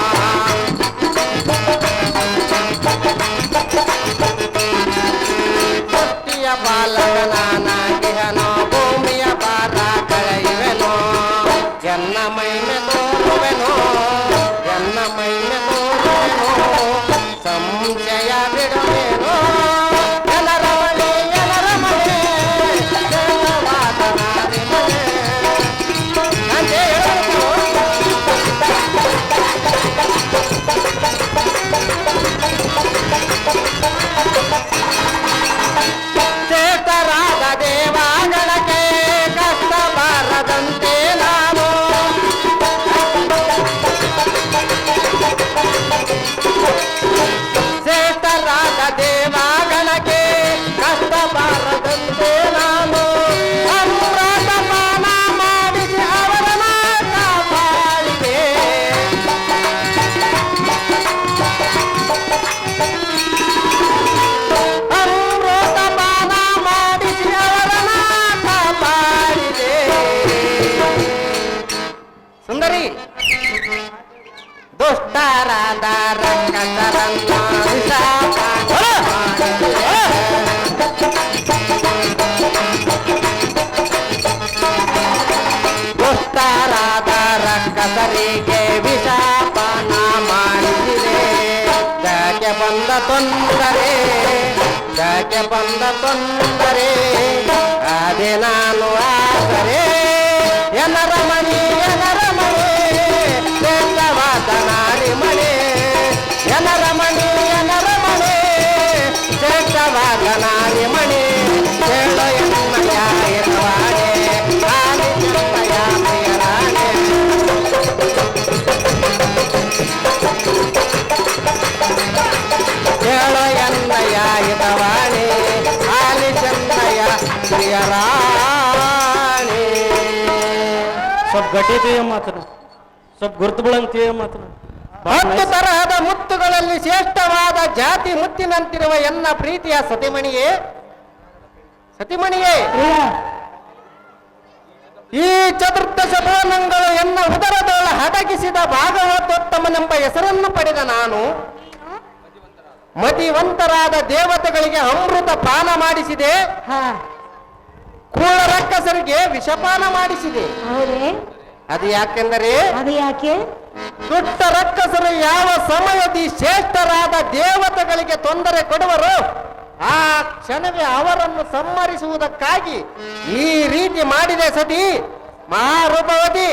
ತೊಟ್ಟಿಯ ಪಾಲಕನಾಗಿಯನೋ ಭೂಮಿಯ ಭಾರ ಕಳೆಯುವೆನೋ ಎನ್ನ ಮೈಮೆ ತೋರುವೆನೋ ಎನ್ನ ಮೈಮೆ ತೋರುವೆನೋ ಸಂಶಯ ಬಿಡುವೆನೋ ಎಲರಮಣೆ ಎಲರಮಣೆ ಜಲವಾದನಾದಿ ಮನೆ ಅಂತೆ ಹೇಳಬೇಕು ಚೇತರಾದ ದೇವಾಗಣಕ್ಕೆ ಕಷ್ಟ ಬಾರದಂತೆ ನಾನು ಚೇತರಾದ ದೇವಾಗಣಕ್ಕೆ ಕಷ್ಟ ಬಾರದಂತೆ ನಾನು ಅಮೃತ ಪಾನ ಮಾಡಿಸಿ ಅವರನ್ನ ಕಾಪಾಡಿದೆ ಅಮೃತ ಪಾನ ಮಾಡಿಸಿ ಅವರನ್ನ ಕಾಪಾಡಿದೆ ಸುಂದರಿ ದುಷ್ಟರಾದ ರಂಗಸರನ್ನ ದುಷ್ಟರಾದ ರಕ್ಕಸರಿಗೆ ವಿಷಾಪಾನ ಮಾಡಿಸಿದೆ ಜಕ್ಕೆ ಬಂದ ತೊಂದರೆ ಜಕ್ಕೆ ಬಂದ ತೊಂದರೆ ಅದೇ ನಾನು ಆದರೆ ಎನ್ನರ ಮಣಿ ಶ್ರೇಷ್ಠವಾದ ನಾರಿ ಮಣಿ ಎನ್ನರ ಮಣಿ ಶ್ರೇಷ್ಠವಾದ ನಾರಿ ಮಣಿ ಹೇಳೋ ಎನ್ನಯ ಇರುವಾಡೆ ಆದಿ ಚಿನ್ನಯ ಪ್ರಿಯರಾಣೆ ಹೇಳೋ ಎನ್ನಯ ಹಿತವಾಣಿ ಆಲಿ ಚೆನ್ನಯ ಪ್ರಿಯರಾಣಿ ಸ್ವಲ್ಪ ಗಟ್ಟಿತೀಯ ಮಾತನ ಸ್ವಲ್ಪ ಗುರುತು ಬಳಂತೀಯ ಮಾತನ 10 ತರಹದ ಮುತ್ತುಗಳಲ್ಲಿ ಶ್ರೇಷ್ಠವಾದ ಜಾತಿ ಮುತ್ತಿನಂತಿರುವ ಎನ್ನ ಪ್ರೀತಿಯ ಸತಿಮಣಿಯೇ ಸತಿಮಣಿಯೇ ಈ ಚತುರ್ದಶ ಭುವನಗಳು ಎನ್ನ ಉದರದೊಳ ಅಡಗಿಸಿದ ಭಾಗವತೋತ್ತಮನೆಂಬ ಹೆಸರನ್ನು ಪಡೆದ ನಾನು ಮತಿವಂತರಾದ ದೇವತೆಗಳಿಗೆ ಅಮೃತ ಪಾನ ಮಾಡಿಸಿದೆ ಹಾ ಕೂಳ ರಕ್ಕಸರಿಗೆ ವಿಷಪಾನ ಮಾಡಿಸಿದೆ ಹೌದೇ ಅದು ಯಾಕೆಂದರೆ ಅದು ಯಾಕೆ ದುಷ್ಟ ರಕ್ಕಸರು ಯಾವ ಸಮಯದಿ ಶ್ರೇಷ್ಠರಾದ ದೇವತೆಗಳಿಗೆ ತೊಂದರೆ ಕೊಡುವರು ಆ ಕ್ಷಣವೇ ಅವರನ್ನು ಸಂಹರಿಸುವುದಕ್ಕಾಗಿ ಈ ರೀತಿ ಮಾಡಿದೆ ಸತಿ ಮಹಾರೂಪವತಿ